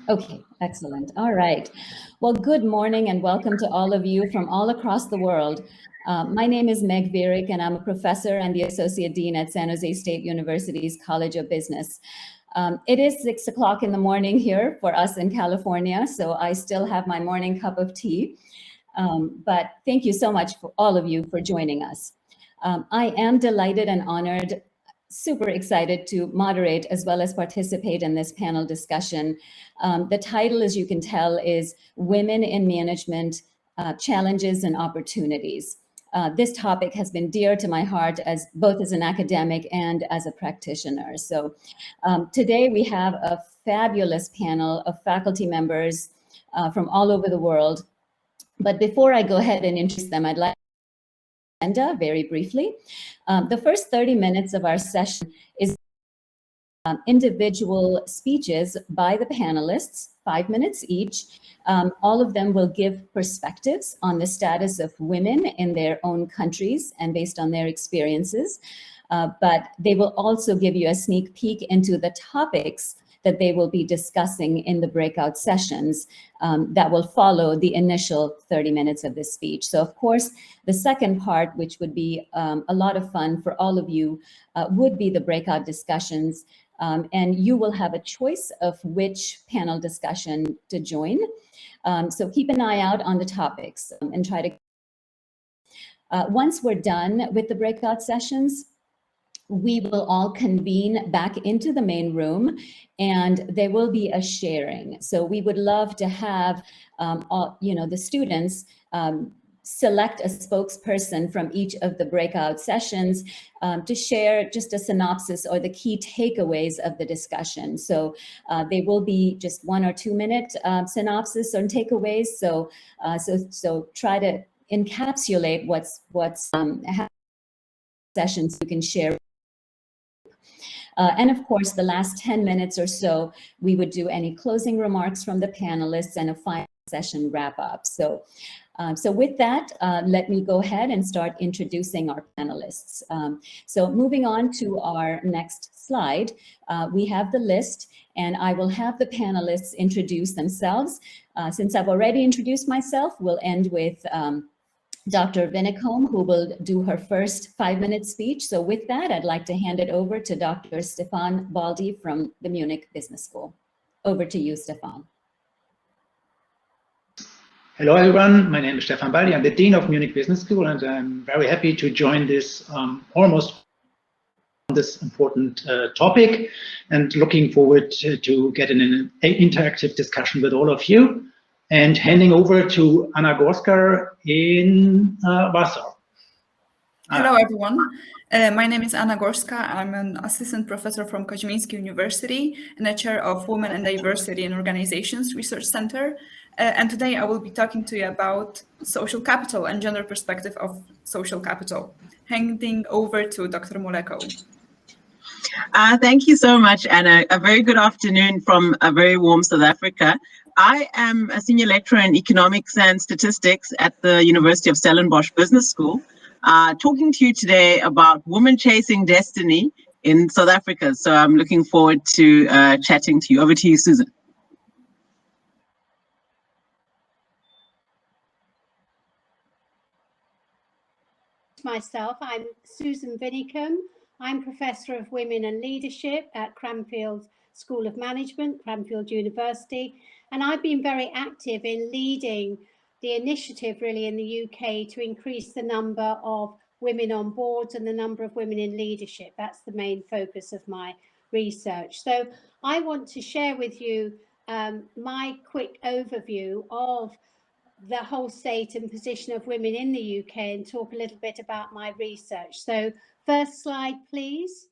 Okay, excellent. All right. Well, good morning and welcome to all of you from all across the world. My name is Meg Vierik, and I'm a professor and the Associate Dean at San Jose State University's College of Business. It is 6 o'clock in the morning here for us in California, so I still have my morning cup of tea. But thank you so much for all of you for joining us. I am delighted and honored, super excited to moderate as well as participate in this panel discussion. The title, as you can tell, is Women in Management, Challenges and Opportunities. This topic has been dear to my heart as both as an academic and as a practitioner. So today we have a fabulous panel of faculty members from all over the world. But before I go ahead and introduce them, I'd like agenda very briefly. The first 30 minutes of our session is individual speeches by the panelists, 5 minutes each. All of them will give perspectives on the status of women in their own countries and based on their experiences. But they will also give you a sneak peek into the topics that they will be discussing in the breakout sessions that will follow the initial 30 minutes of this speech. So of course, the second part, which would be a lot of fun for all of you, would be the breakout discussions. And you will have a choice of which panel discussion to join. So keep an eye out on the topics and try to. Once we're done with the breakout sessions, we will all convene back into the main room and there will be a sharing. So we would love to have the students select a spokesperson from each of the breakout sessions to share just a synopsis or the key takeaways of the discussion. So they will be just 1 or 2 minute synopsis or takeaways. So try to encapsulate what's sessions you can share. And of course, the last 10 minutes or so, we would do any closing remarks from the panelists and a final session wrap up. So with that, let me go ahead and start introducing our panelists. So moving on to our next slide, we have the list and I will have the panelists introduce themselves. Since I've already introduced myself, we'll end with Dr. Winnekhoem, who will do her first 5-minute speech. So with that, I'd like to hand it over to Dr. Stefan Baldi from the Munich Business School. Over to you, Stefan. Hello, everyone. My name is Stefan Baldi. I'm the Dean of Munich Business School, and I'm very happy to join this almost this important topic, and looking forward to getting an interactive discussion with all of you. And handing over to Anna Gorska in Warsaw. Hello, everyone. My name is Anna Gorska. I'm an assistant professor from Koźmiński University and a chair of Women and Diversity in Organizations Research Center. And today I will be talking to you about social capital and gender perspective of social capital. Handing over to Dr. Moleko. Thank you so much, Anna. A very good afternoon from a very warm South Africa. I am a senior lecturer in economics and statistics at the University of Stellenbosch Business School, talking to you today about women chasing destiny in South Africa. So I'm looking forward to chatting to you. Over to you, Susan. Myself, I'm Susan Winnekhoem. I'm Professor of Women and Leadership at Cranfield School of Management, Cranfield University, and I've been very active in leading the initiative really in the UK to increase the number of women on boards and the number of women in leadership. That's the main focus of my research. So I want to share with you my quick overview of the whole state and position of women in the UK and talk a little bit about my research. So first slide, please.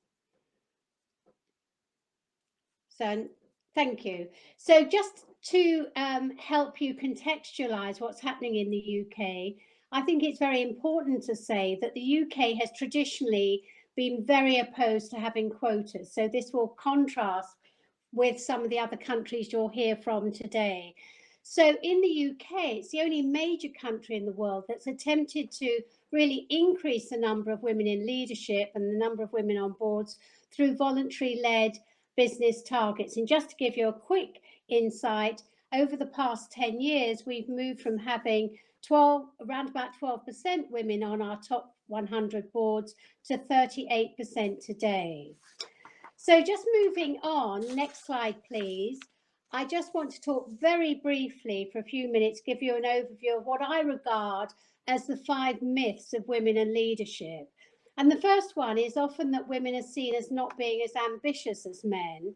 So thank you. So just to help you contextualize what's happening in the UK, I think it's very important to say that the UK has traditionally been very opposed to having quotas. So this will contrast with some of the other countries you'll hear from today. So in the UK, it's the only major country in the world that's attempted to really increase the number of women in leadership and the number of women on boards through voluntary-led business targets. And just to give you a quick insight, over the past 10 years, we've moved from having around about 12% women on our top 100 boards to 38% today. So just moving on, next slide, please. I just want to talk very briefly for a few minutes, give you an overview of what I regard as the 5 myths of women and leadership. And the first one is often that women are seen as not being as ambitious as men.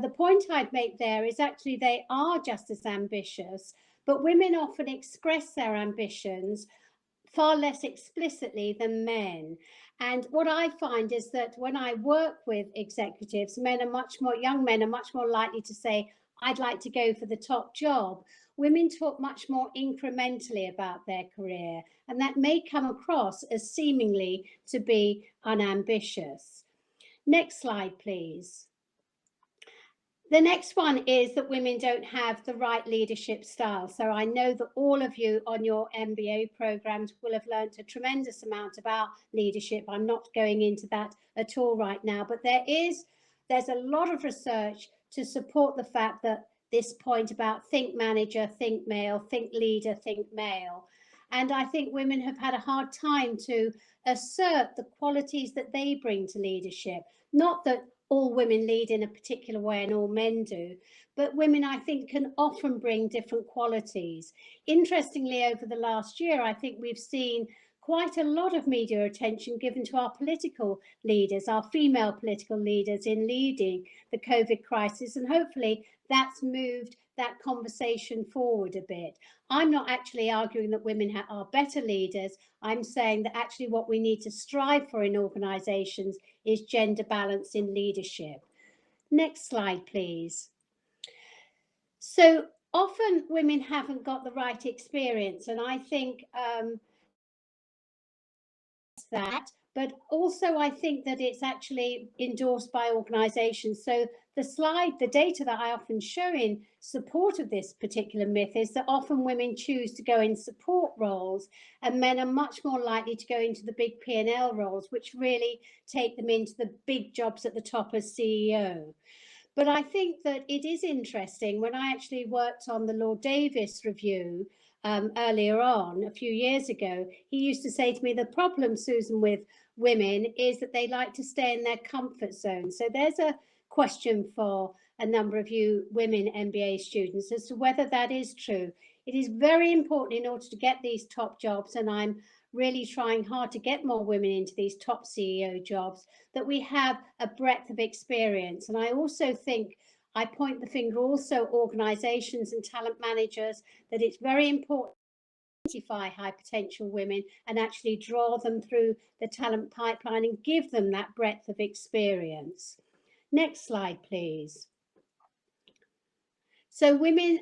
The point I'd make there is actually they are just as ambitious, but women often express their ambitions far less explicitly than men. And what I find is that when I work with executives, young men are much more likely to say, I'd like to go for the top job. Women talk much more incrementally about their career, and that may come across as seemingly to be unambitious. Next slide, please. The next one is that women don't have the right leadership style. So I know that all of you on your MBA programs will have learned a tremendous amount about leadership. I'm not going into that at all right now, but there's a lot of research to support the fact that this point about think manager, think male, think leader, think male. And I think women have had a hard time to assert the qualities that they bring to leadership. Not that all women lead in a particular way and all men do, but women, I think, can often bring different qualities. Interestingly, over the last year, I think we've seen quite a lot of media attention given to our political leaders, our female political leaders in leading the COVID crisis, and hopefully that's moved that conversation forward a bit. I'm not actually arguing that women are better leaders. I'm saying that actually what we need to strive for in organisations is gender balance in leadership. Next slide, please. So often women haven't got the right experience, and I think that, but also I think that it's actually endorsed by organisations. So the data that I often show in support of this particular myth is that often women choose to go in support roles and men are much more likely to go into the big P&L roles, which really take them into the big jobs at the top as CEO. But I think that it is interesting. When I actually worked on the Lord Davis review earlier on, a few years ago, he used to say to me, the problem, Susan, with women is that they like to stay in their comfort zone. So there's a question for a number of you women MBA students as to whether that is true. It is very important in order to get these top jobs, and I'm really trying hard to get more women into these top CEO jobs, that we have a breadth of experience. And I also think, I point the finger also organisations and talent managers, that it's very important to identify high potential women and actually draw them through the talent pipeline and give them that breadth of experience. Next slide, please. So women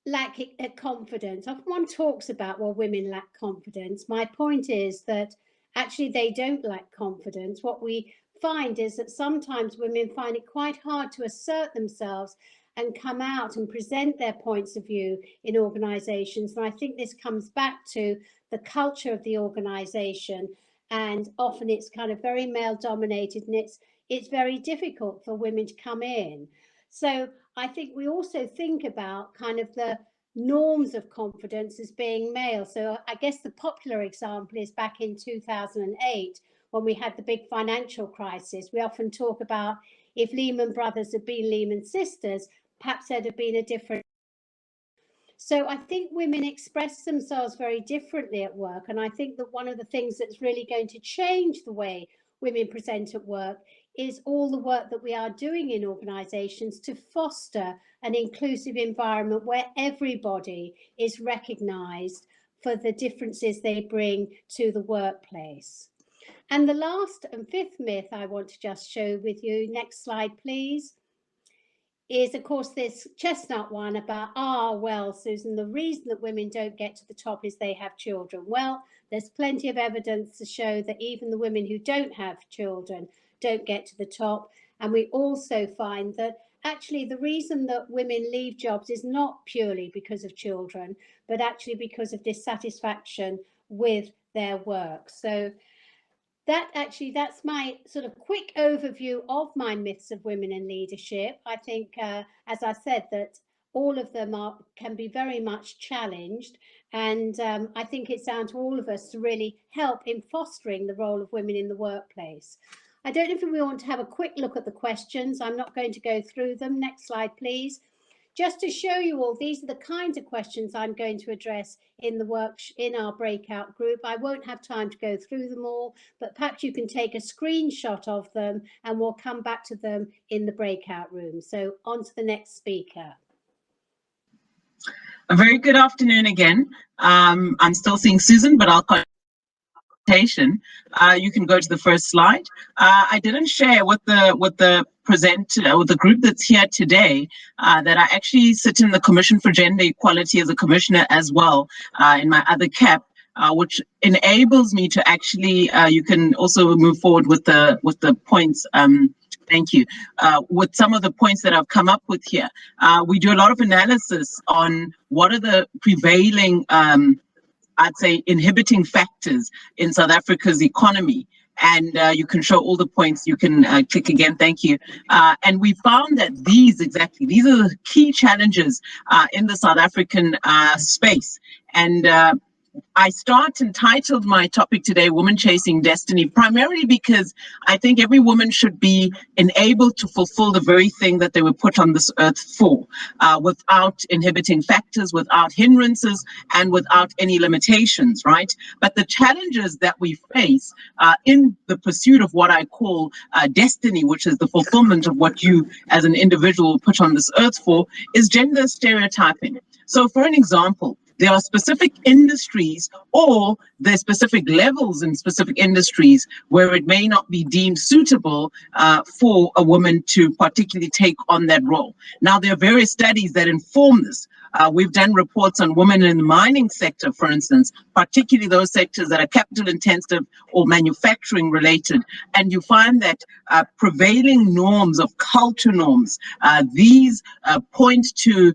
lack confidence. Often one talks about, well, women lack confidence. My point is that actually they don't lack confidence. What we find is that sometimes women find it quite hard to assert themselves and come out and present their points of view in organisations. And I think this comes back to the culture of the organisation, and often it's kind of very male dominated, and it's very difficult for women to come in. So I think we also think about kind of the norms of confidence as being male. So I guess the popular example is back in 2008, when we had the big financial crisis. We often talk about if Lehman Brothers had been Lehman Sisters, perhaps there'd have been a different. So I think women express themselves very differently at work. And I think that one of the things that's really going to change the way women present at work is all the work that we are doing in organisations to foster an inclusive environment where everybody is recognised for the differences they bring to the workplace. And the last and fifth myth I want to just show with you, next slide please, is of course this chestnut one about, well, Susan, the reason that women don't get to the top is they have children. Well, there's plenty of evidence to show that even the women who don't have children don't get to the top. And we also find that actually the reason that women leave jobs is not purely because of children, but actually because of dissatisfaction with their work. So that's my sort of quick overview of my myths of women in leadership. I think, as I said, that all of them can be very much challenged. And I think it's down to all of us to really help in fostering the role of women in the workplace. I don't know if we want to have a quick look at the questions. I'm not going to go through them. Next slide, please. Just to show you all, these are the kinds of questions I'm going to address in our breakout group. I won't have time to go through them all, but perhaps you can take a screenshot of them and we'll come back to them in the breakout room. So on to the next speaker. A very good afternoon again. I'm still seeing Susan, but I'll you can go to the first slide. I didn't share with the group that's here today that I actually sit in the Commission for Gender Equality as a commissioner as well in my other cap, which enables me to actually you can also move forward with the points. Thank you. With some of the points that I've come up with here, we do a lot of analysis on what are the prevailing I'd say inhibiting factors in South Africa's economy. And you can show all the points. You can click again. Thank you. And we found that these are the key challenges in the South African space. And I entitled my topic today, Woman Chasing Destiny, primarily because I think every woman should be enabled to fulfill the very thing that they were put on this earth for, without inhibiting factors, without hindrances, and without any limitations, right? But the challenges that we face in the pursuit of what I call destiny, which is the fulfillment of what you as an individual put on this earth for, is gender stereotyping. So for an example, there are specific industries or there are specific levels in specific industries where it may not be deemed suitable for a woman to particularly take on that role. Now, there are various studies that inform this. We've done reports on women in the mining sector, for instance, particularly those sectors that are capital intensive or manufacturing related. And you find that prevailing norms of culture norms, these point to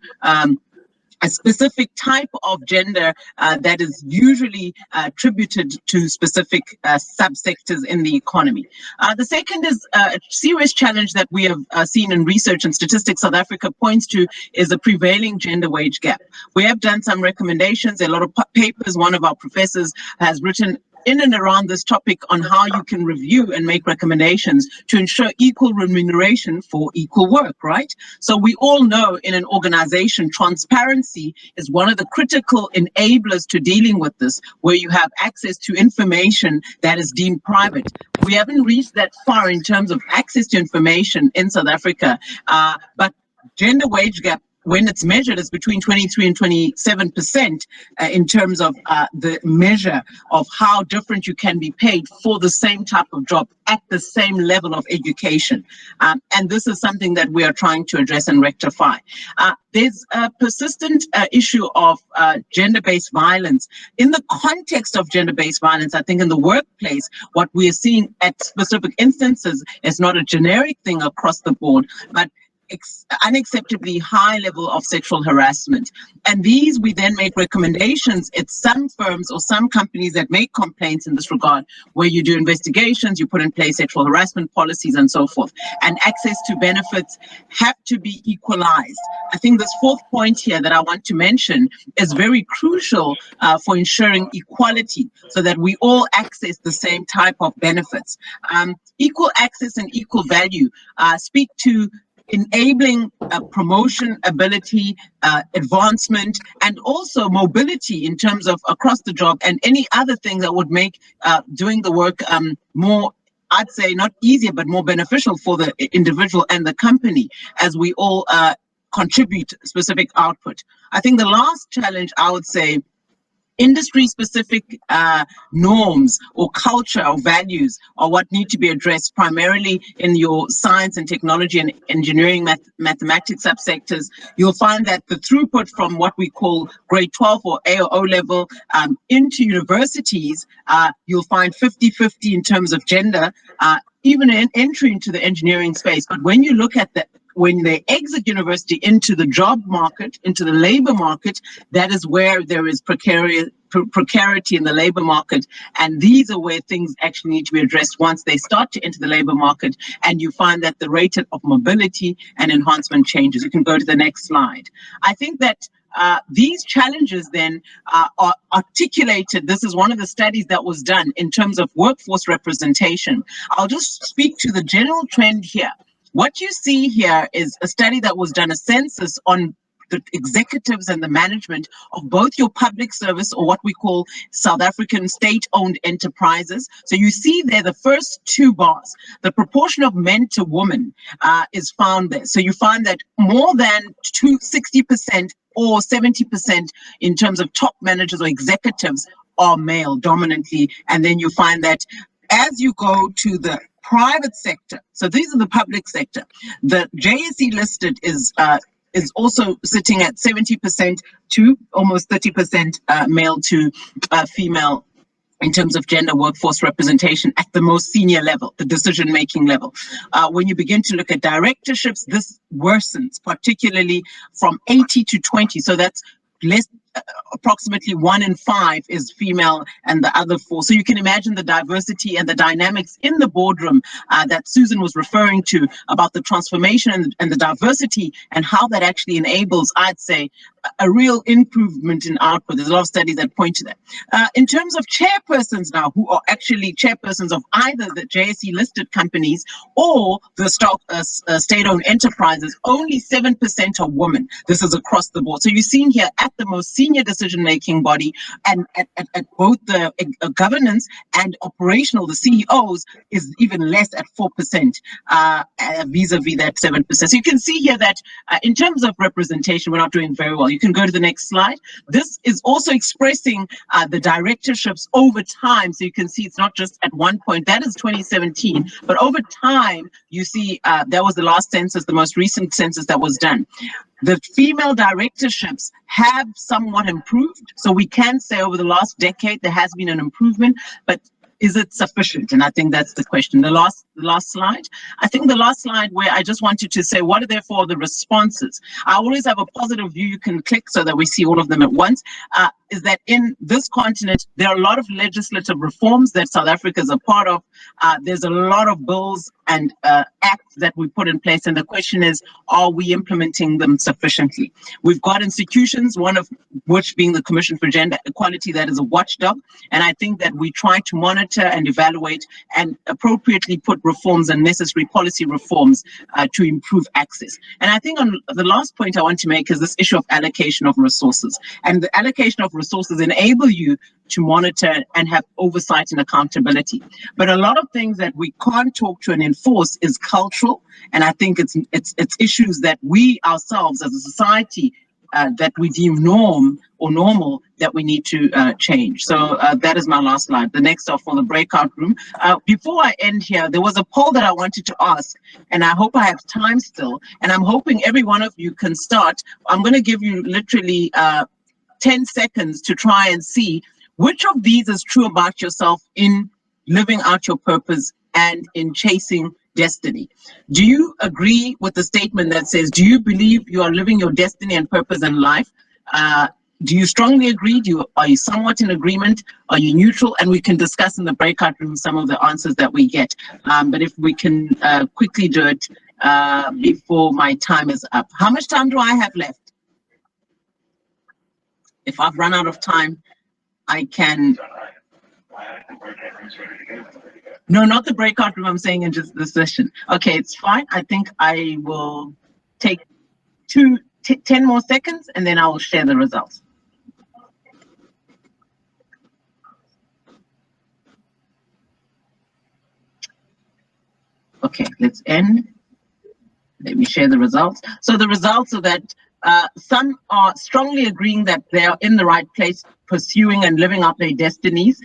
a specific type of gender that is usually attributed to specific subsectors in the economy. The second is a serious challenge that we have seen in research and statistics South Africa points to is the prevailing gender wage gap. We have done some recommendations, a lot of papers. One of our professors has written in and around this topic on how you can review and make recommendations to ensure equal remuneration for equal work, right? So we all know in an organization, transparency is one of the critical enablers to dealing with this, where you have access to information that is deemed private. We haven't reached that far in terms of access to information in South Africa, but gender wage gap, when it's measured, is between 23 and 27% in terms of the measure of how different you can be paid for the same type of job at the same level of education. And this is something that we are trying to address and rectify. There's a persistent issue of gender-based violence. In the context of gender-based violence, I think in the workplace, what we are seeing at specific instances is not a generic thing across the board, but unacceptably high level of sexual harassment. And these we then make recommendations at some firms or some companies that make complaints in this regard, where you do investigations, you put in place sexual harassment policies and so forth. And access to benefits have to be equalized. I think this fourth point here that I want to mention is very crucial for ensuring equality so that we all access the same type of benefits. Equal access and equal value speak to enabling promotion, ability, advancement, and also mobility in terms of across the job and any other thing that would make doing the work more, I'd say not easier, but more beneficial for the individual and the company as we all contribute specific output. I think the last challenge, I would say, industry-specific norms or culture or values are what need to be addressed primarily in your science and technology and engineering mathematics subsectors. You'll find that the throughput from what we call grade 12 or A or O level into universities, you'll find 50-50 in terms of gender, even in entry into the engineering space. But when you look at when they exit university into the job market, into the labor market, that is where there is precarity in the labor market, and these are where things actually need to be addressed once they start to enter the labor market, and you find that the rate of mobility and enhancement changes. You can go to the next slide. I think that these challenges then are articulated. This is one of the studies that was done in terms of workforce representation. I'll just speak to the general trend here. What you see here is a study that was done, a census on the executives and the management of both your public service, or what we call South African state-owned enterprises. So you see there the first two bars, the proportion of men to women is found there. So you find that more than 60% or 70% in terms of top managers or executives are male dominantly. And then you find that as you go to the private sector, so these are the public sector, the JSE listed is also sitting at 70% to almost 30% male to female in terms of gender workforce representation at the most senior level, the decision-making level. When you begin to look at directorships, this worsens, particularly from 80 to 20. So that's less, approximately 1 in 5 is female and the other 4. So you can imagine the diversity and the dynamics in the boardroom that Susan was referring to about the transformation and the diversity, and how that actually enables, I'd say, a real improvement in output. There's a lot of studies that point to that. In terms of chairpersons now, who are actually chairpersons of either the JSE listed companies or the state-owned enterprises, only 7% are women. This is across the board. So you're seeing here at the most senior decision-making body, and at both the governance and operational, the CEOs, is even less at 4% vis-a-vis that 7%. So you can see here that in terms of representation, we're not doing very well. You can go to the next slide. This is also expressing the directorships over time. So you can see it's not just at one point, that is 2017, but over time, you see that was the last census, the most recent census that was done. The female directorships have somewhat improved. So we can say over the last decade, there has been an improvement, but is it sufficient? And I think that's the question. The last slide. I think the last slide, where I just wanted to say, what are therefore the responses? I always have a positive view. You can click so that we see all of them at once. Is that in this continent, there are a lot of legislative reforms that South Africa is a part of. There's a lot of bills and acts that we put in place. And the question is, are we implementing them sufficiently? We've got institutions, one of which being the Commission for Gender Equality, that is a watchdog. And I think that we try to monitor and evaluate and appropriately put reforms and necessary policy reforms to improve access. And I think on the last point I want to make is this issue of allocation of resources. And the allocation of resources enable you to monitor and have oversight and accountability. But a lot of things that we can't talk to and enforce is cultural. And I think it's issues that we ourselves as a society that we deem norm or normal that we need to change. So that is my last slide. The next are for the breakout room. Before I end here, there was a poll that I wanted to ask, and I hope I have time still, and I'm hoping every one of you can start. I'm going to give you literally 10 seconds to try and see which of these is true about yourself in living out your purpose and in chasing destiny. Do you agree with the statement that says, do you believe you are living your destiny and purpose in life? Do you strongly agree? Are you somewhat in agreement? Are you neutral? And we can discuss in the breakout room some of the answers that we get. But if we can quickly do it before my time is up. How much time do I have left? If I've run out of time, I can. No, not the breakout room. I'm saying in just the session. Okay, it's fine. I think I will take 10 more seconds, and then I will share the results. Okay, let's end. Let me share the results. So the results are that some are strongly agreeing that they are in the right place, pursuing and living out their destinies.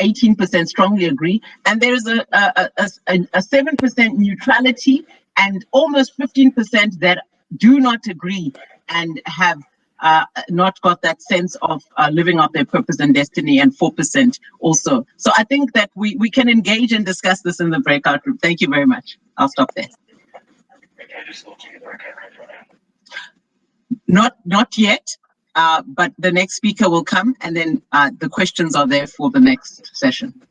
18% strongly agree, and there is a 7% neutrality, and almost 15% that do not agree and have not got that sense of living out their purpose and destiny, and 4% also. So I think that we can engage and discuss this in the breakout room. Thank you very much. I'll stop there. Not yet. but the next speaker will come, and then the questions are there for the next session.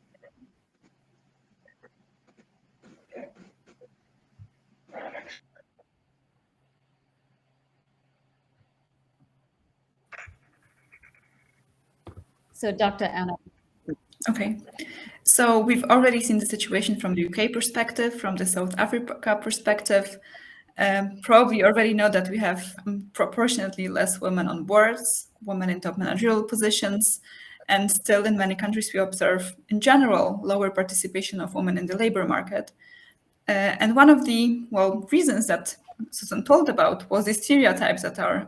So Dr. Anna. Okay, so we've already seen the situation from the UK perspective, from the South Africa perspective. Probably you already know that we have proportionately less women on boards, women in top managerial positions, and still in many countries we observe, in general, lower participation of women in the labor market. And one of the reasons that Susan told about was the stereotypes that are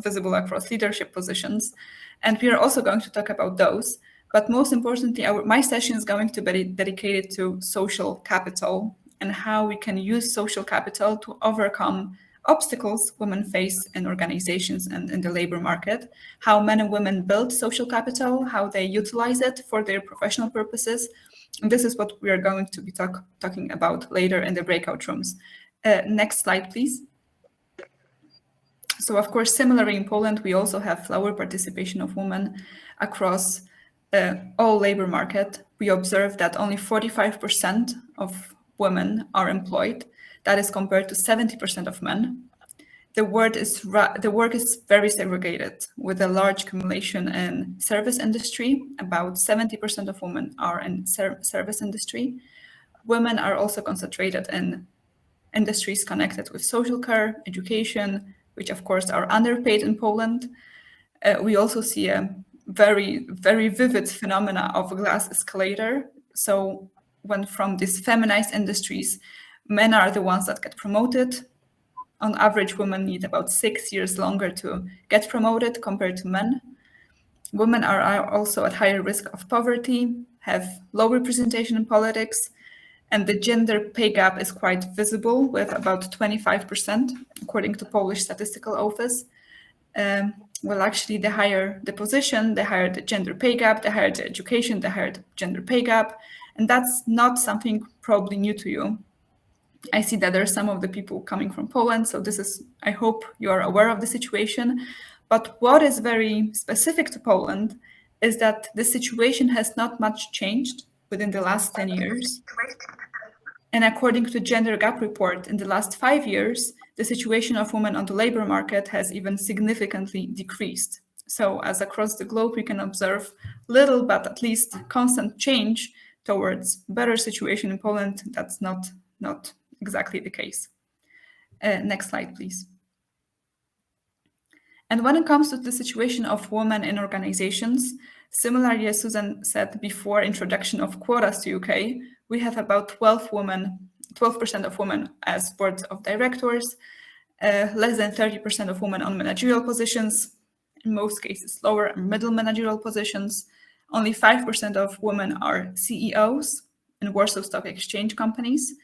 visible across leadership positions. And we are also going to talk about those. But most importantly, my session is going to be dedicated to social capital and how we can use social capital to overcome obstacles women face in organizations and in the labor market, how men and women build social capital, how they utilize it for their professional purposes. And this is what we are going to be talking about later in the breakout rooms. Next slide, please. So, of course, similarly in Poland, we also have lower participation of women across all labor market. We observe that only 45% of women are employed. That is compared to 70% of men. The work is very segregated, with a large accumulation in service industry. About 70% of women are in service industry. Women are also concentrated in industries connected with social care, education, which of course are underpaid in Poland. We also see a very, very vivid phenomena of a glass escalator. So when from these feminized industries, men are the ones that get promoted. On average, women need about 6 years longer to get promoted compared to men. Women are also at higher risk of poverty, have low representation in politics, and the gender pay gap is quite visible, with about 25%, according to Polish Statistical Office. Well, actually, the higher the position, the higher the gender pay gap, the higher the education, the higher the gender pay gap. And that's not something probably new to you. I see that there are some of the people coming from Poland, so I hope you are aware of the situation. But what is very specific to Poland is that the situation has not much changed within the last 10 years. And according to the Gender Gap Report, in the last 5 years, the situation of women on the labor market has even significantly decreased. So as across the globe, we can observe little, but at least constant change towards better situation in Poland. That's not exactly the case. Next slide, please. And when it comes to the situation of women in organizations, similarly as Susan said before, introduction of quotas to UK, we have about 12% of women as boards of directors, less than 30% of women on managerial positions, in most cases lower and middle managerial positions. Only 5% of women are CEOs in Warsaw Stock Exchange companies.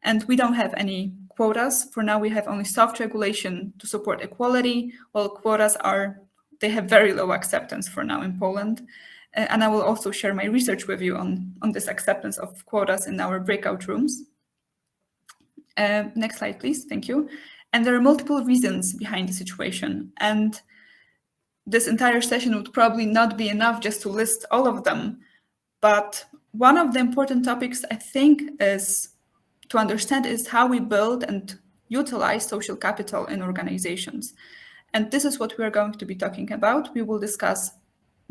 And we don't have any quotas. For now, we have only soft regulation to support equality, while quotas they have very low acceptance for now in Poland. And I will also share my research with you on this acceptance of quotas in our breakout rooms. Next slide, please. Thank you. And there are multiple reasons behind the situation. And this entire session would probably not be enough just to list all of them. But one of the important topics, I think, to understand is how we build and utilize social capital in organizations. And this is what we are going to be talking about. We will discuss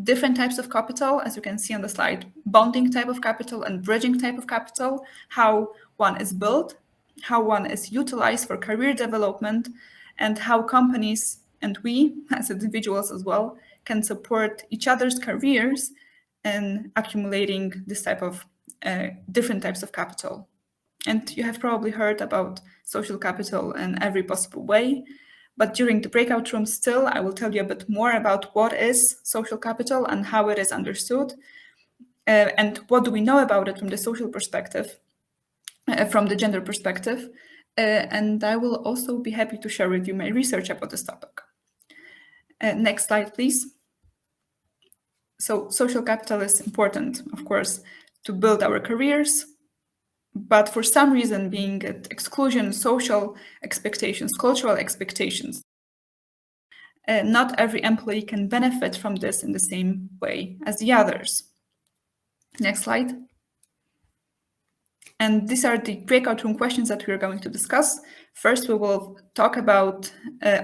different types of capital, as you can see on the slide, bonding type of capital and bridging type of capital, how one is built, how one is utilized for career development, and how companies and we as individuals as well can support each other's careers in accumulating this type of different types of capital. And you have probably heard about social capital in every possible way. But during the breakout room still, I will tell you a bit more about what is social capital and how it is understood. And what do we know about it from the social perspective, from the gender perspective. And I will also be happy to share with you my research about this topic. Next slide, please. So social capital is important, of course, to build our careers. But for some reason, being it exclusion, social expectations, cultural expectations, not every employee can benefit from this in the same way as the others. Next slide. And these are the breakout room questions that we're going to discuss. First, we will talk about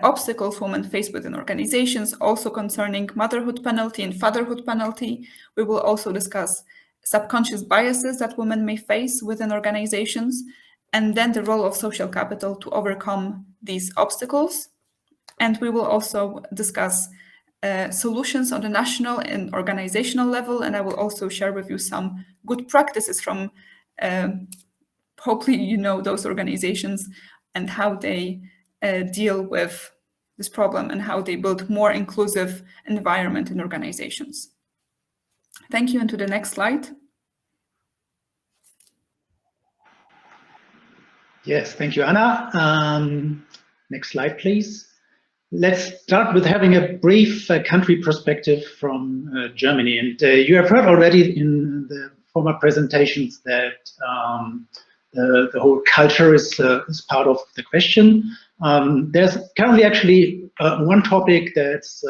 obstacles women face within organizations, also concerning motherhood penalty and fatherhood penalty. We will also discuss subconscious biases that women may face within organizations, and then the role of social capital to overcome these obstacles. And we will also discuss solutions on the national and organizational level, and I will also share with you some good practices from hopefully you know those organizations and how they deal with this problem and how they build more inclusive environment in organizations. Thank you, and to the next slide. Yes, thank you, Anna. Next slide, please. Let's start with having a brief country perspective from Germany. And you have heard already in the former presentations that the whole culture is part of the question. There's currently actually one topic that's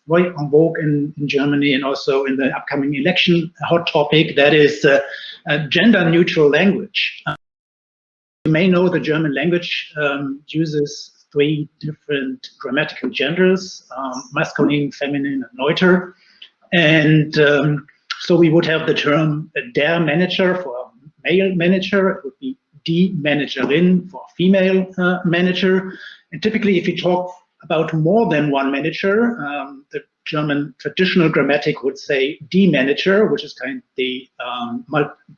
very en vogue in Germany and also in the upcoming election, a hot topic, that is gender-neutral language. You may know the German language uses 3 different grammatical genders, masculine, feminine, and neuter. And so we would have the term der Manager for male manager, it would be die Managerin for female manager. And typically, if you talk about more than one manager, the German traditional grammatic would say die Manager, which is kind of the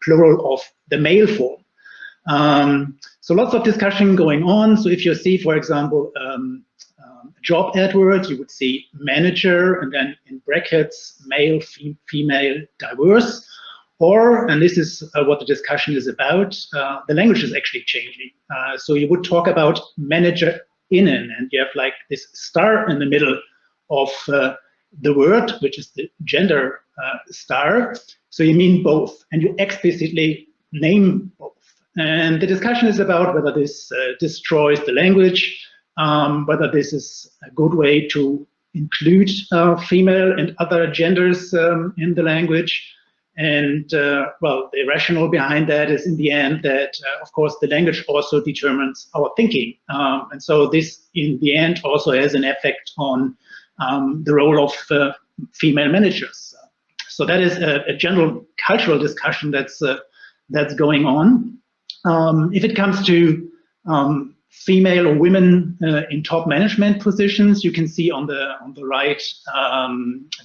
plural of the male form. So lots of discussion going on. So if you see, for example, job advert, you would see manager and then in brackets, male, female, diverse. Or, and this is what the discussion is about, the language is actually changing. So you would talk about manager innen, and you have like this star in the middle of the word, which is the gender star. So you mean both, and you explicitly name both. And the discussion is about whether this destroys the language, whether this is a good way to include female and other genders in the language. And well, the rationale behind that is in the end that, of course, the language also determines our thinking. And so this, in the end, also has an effect on the role of female managers. So that is a general cultural discussion that's going on. If it comes to female or women in top management positions, you can see on the right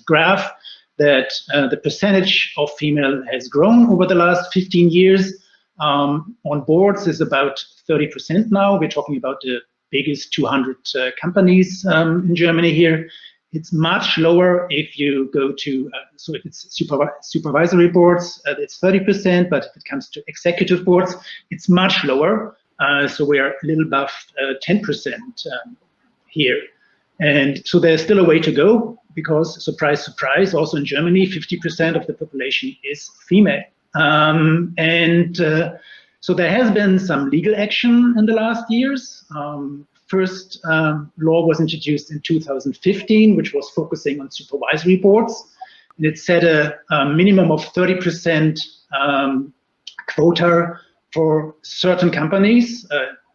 graph that the percentage of female has grown over the last 15 years. On boards is about 30% now. We're talking about the biggest 200 companies in Germany here. It's much lower if you go to, so if it's supervisory boards, it's 30%, but if it comes to executive boards, it's much lower. So we are a little above 10% here. And so there's still a way to go because, surprise, surprise, also in Germany, 50% of the population is female. So there has been some legal action in the last years. First law was introduced in 2015, which was focusing on supervisory boards. And it set a minimum of 30% quota for certain companies.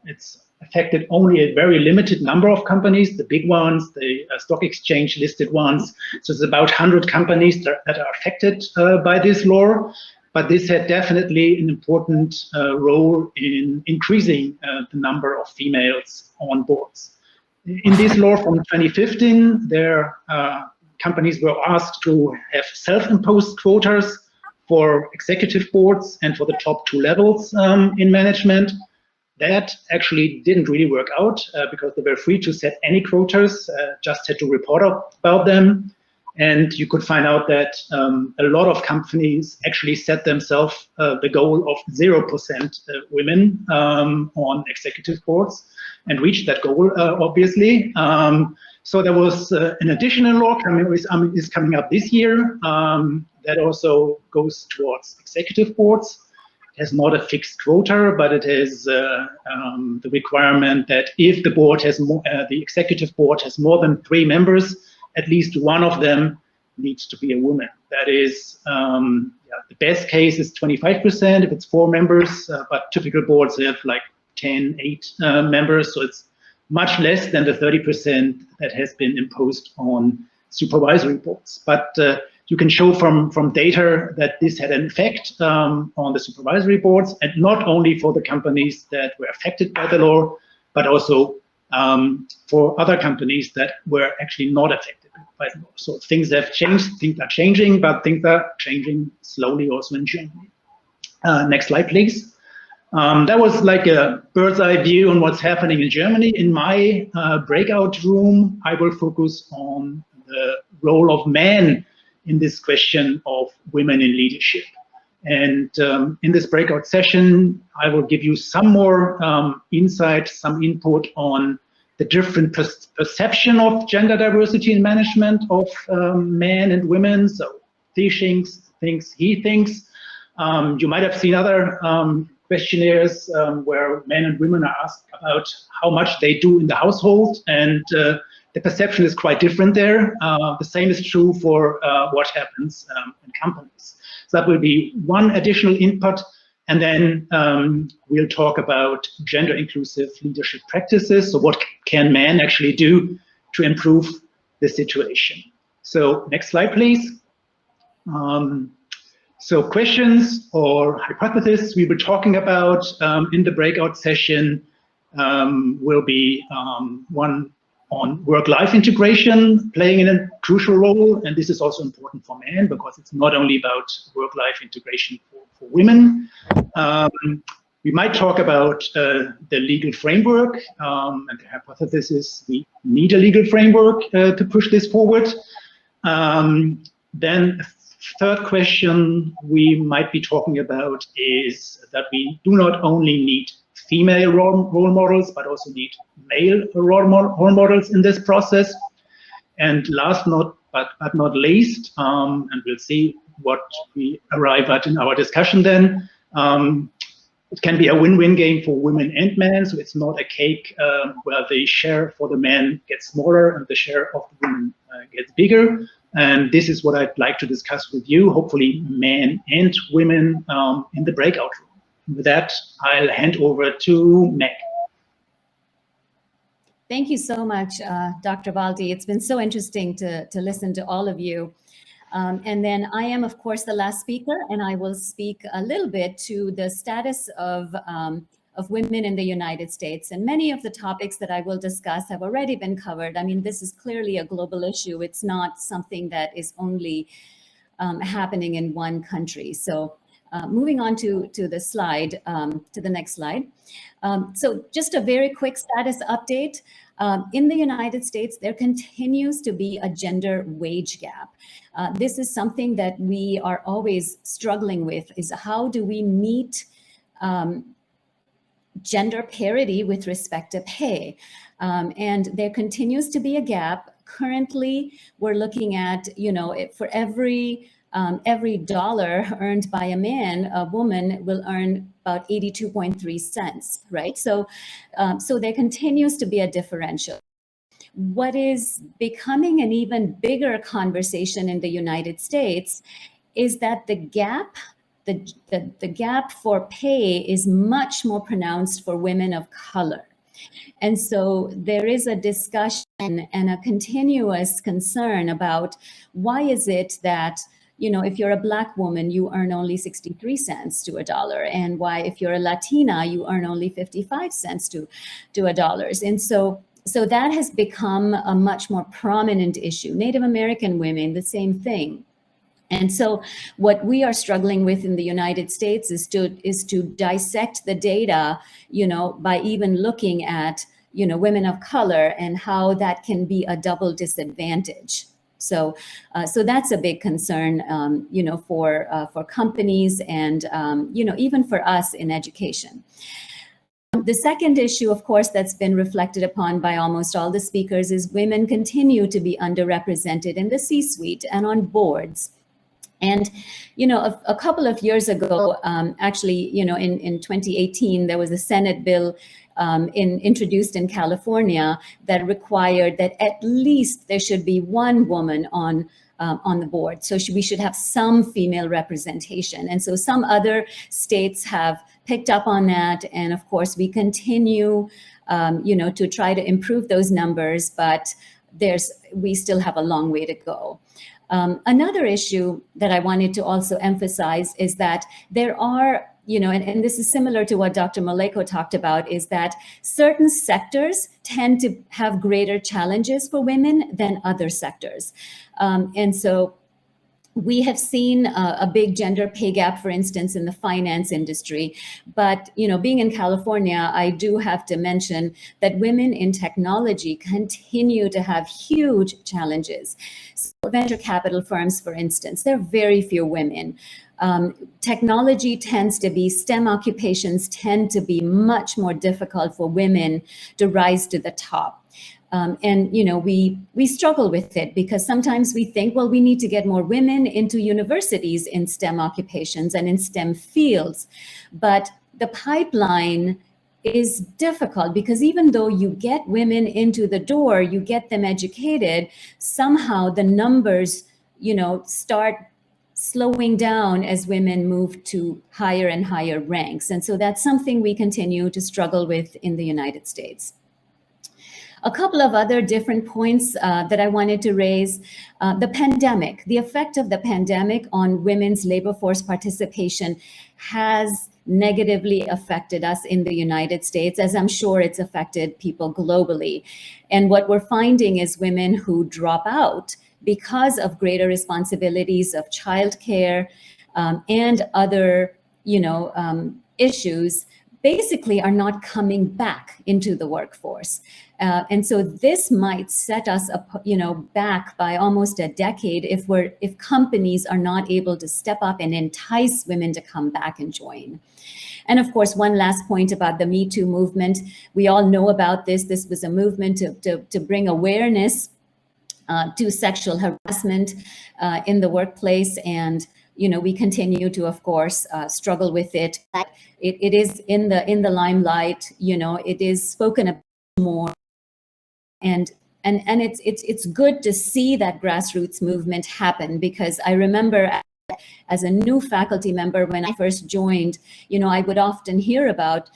It's affected only a very limited number of companies, the big ones, the stock exchange listed ones. So it's about 100 companies that are affected by this law. But this had definitely an important role in increasing the number of females on boards. In this law from 2015, companies were asked to have self-imposed quotas for executive boards and for the top 2 levels in management. That actually didn't really work out because they were free to set any quotas, just had to report about them. And you could find out that a lot of companies actually set themselves the goal of 0% women on executive boards and reached that goal, obviously. So there was an additional law is coming up this year that also goes towards executive boards. has not a fixed quota, but it is the requirement that if the board has the executive board has more than 3 members, at least one of them needs to be a woman. That is, the best case is 25% if it's 4 members, but typical boards have like 10, 8 members, so it's much less than the 30% that has been imposed on supervisory boards. But you can show from data that this had an effect on the supervisory boards, and not only for the companies that were affected by the law, but also for other companies that were actually not affected by the law. So things have changed, things are changing, but things are changing slowly also in Germany. Next slide, please. That was like a bird's eye view on what's happening in Germany. In my breakout room, I will focus on the role of men in this question of women in leadership. And in this breakout session, I will give you some more insight, some input on the different perception of gender diversity in management of men and women. So she thinks, he thinks. You might have seen other questionnaires where men and women are asked about how much they do in the household, and the perception is quite different there. The same is true for what happens in companies. So that will be one additional input, and then we'll talk about gender inclusive leadership practices. So what can men actually do to improve the situation? So next slide, please. So questions or hypotheses we were talking about in the breakout session will be one on work-life integration playing a crucial role, and this is also important for men because it's not only about work-life integration for women. We might talk about the legal framework, and the hypothesis is we need a legal framework to push this forward. Then third question we might be talking about is that we do not only need female role models, but also need male role models in this process. And last but not least, and we'll see what we arrive at in our discussion then, it can be a win-win game for women and men, so it's not a cake where the share for the men gets smaller and the share of the women gets bigger. And this is what I'd like to discuss with you, hopefully men and women in the breakout room. With that, I'll hand over to Meg. Thank you so much, Dr. Baldi. It's been so interesting to listen to all of you. And then I am, of course, the last speaker, and I will speak a little bit to the status of women in the United States. And many of the topics that I will discuss have already been covered. I mean, this is clearly a global issue. It's not something that is only happening in one country. So moving on to the slide, to the next slide. So just a very quick status update. In the United States, there continues to be a gender wage gap. This is something that we are always struggling with, is how do we meet gender parity with respect to pay? And there continues to be a gap. Currently, we're looking at, for every dollar earned by a man, a woman will earn about 82.3 cents, right? So, so there continues to be a differential. What is becoming an even bigger conversation in the United States is that the gap, the gap for pay is much more pronounced for women of color. And so there is a discussion and a continuous concern about why is it that, if you're a Black woman, you earn only 63 cents to a dollar, and why if you're a Latina, you earn only 55 cents to a dollar. And so that has become a much more prominent issue. Native American women, the same thing. And so what we are struggling with in the United States is to dissect the data, by even looking at, women of color and how that can be a double disadvantage. So that's a big concern, for companies and, even for us in education. The second issue, of course, that's been reflected upon by almost all the speakers is women continue to be underrepresented in the C-suite and on boards. And, you know, a couple of years ago, actually, you know, in 2018, there was a Senate bill introduced in California that required that at least there should be one woman on the board. So we should have some female representation. And so some other states have picked up on that. And of course, we continue, you know, to try to improve those numbers, but we still have a long way to go. Another issue that I wanted to also emphasize is that there are, you know, and this is similar to what Dr. Maleko talked about, is that certain sectors tend to have greater challenges for women than other sectors. And so we have seen a big gender pay gap, for instance, in the finance industry. But, you know, being in California, I do have to mention that women in technology continue to have huge challenges. So venture capital firms, for instance, there are very few women. Technology tends to be, STEM occupations tend to be much more difficult for women to rise to the top. And, you know, we struggle with it because sometimes we think, well, we need to get more women into universities in STEM occupations and in STEM fields. But the pipeline is difficult because even though you get women into the door, you get them educated, somehow the numbers, you know, start slowing down as women move to higher and higher ranks. And so that's something we continue to struggle with in the United States. A couple of other different points that I wanted to raise. The pandemic, the effect of the pandemic on women's labor force participation has negatively affected us in the United States, as I'm sure it's affected people globally. And what we're finding is women who drop out because of greater responsibilities of childcare and other, you know, issues, basically are not coming back into the workforce. And so this might set us up, you know, back by almost a decade if companies are not able to step up and entice women to come back and join. And of course, one last point about the Me Too movement. We all know about this. This was a movement to bring awareness to sexual harassment in the workplace. And, you know, we continue to, of course, struggle with it. It is in the limelight, you know, it is spoken about more. And it's good to see that grassroots movement happen, because I remember as a new faculty member when I first joined, you know, I would often hear about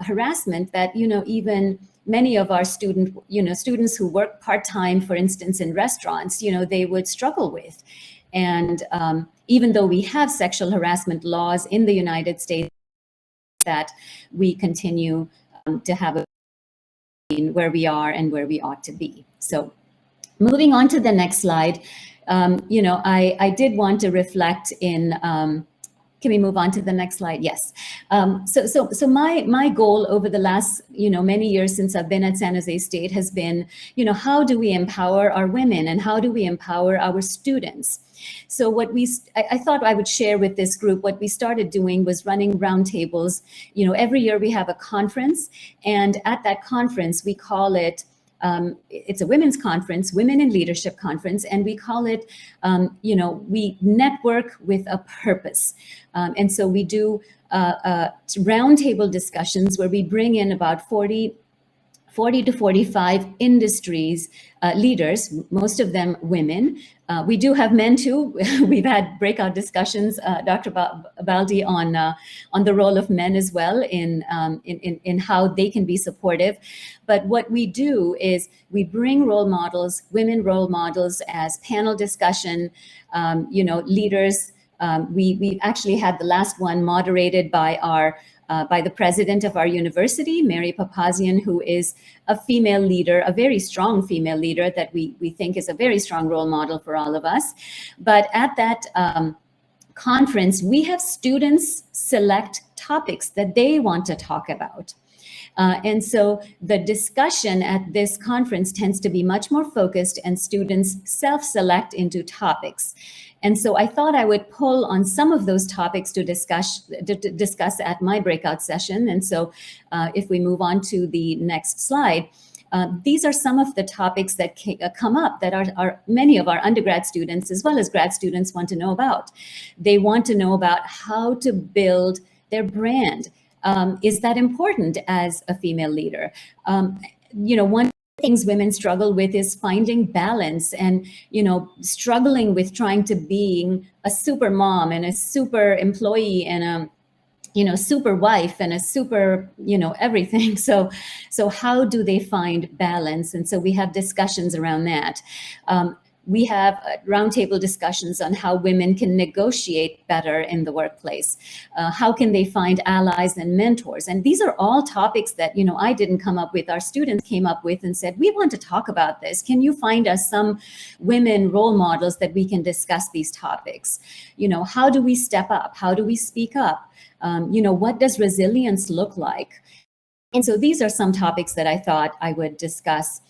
harassment that, you know, even many of our students who work part-time, for instance, in restaurants, you know, they would struggle with. And even though we have sexual harassment laws in the United States, that we continue to have a where we are and where we ought to be. So moving on to the next slide, you know, I did want to reflect in, can we move on to the next slide? Yes. So my goal over the last, you know, many years since I've been at San Jose State has been, you know, how do we empower our women and how do we empower our students? So what I thought I would share with this group, what we started doing was running roundtables. You know, every year we have a conference, and at that conference we call it, it's a women's conference, Women in Leadership Conference, and we call it, you know, we network with a purpose. And so we do roundtable discussions where we bring in about 40 to 45 industries leaders, most of them women. We do have men too. We've had breakout discussions, Dr. Baldi, on the role of men as well in how they can be supportive. But what we do is we bring role models, women role models, as panel discussion, you know, leaders. We actually had the last one moderated by the president of our university, Mary Papazian, who is a female leader, a very strong female leader that we think is a very strong role model for all of us. But at that conference, we have students select topics that they want to talk about. And so the discussion at this conference tends to be much more focused, and students self-select into topics. And so I thought I would pull on some of those topics to discuss at my breakout session. And so if we move on to the next slide, These are some of the topics that come up that are many of our undergrad students as well as grad students want to know about. They want to know about how to build their brand. Is that important as a female leader? One of the things women struggle with is finding balance and, struggling with trying to being a super mom and a super employee and a super wife and a super, everything. So how do they find balance? And so we have discussions around that. We have roundtable discussions on how women can negotiate better in the workplace. How can they find allies and mentors? And these are all topics that, I didn't come up with. Our students came up with and said, we want to talk about this. Can you find us some women role models that we can discuss these topics? How do we step up? How do we speak up? What does resilience look like? And so these are some topics that I thought I would discuss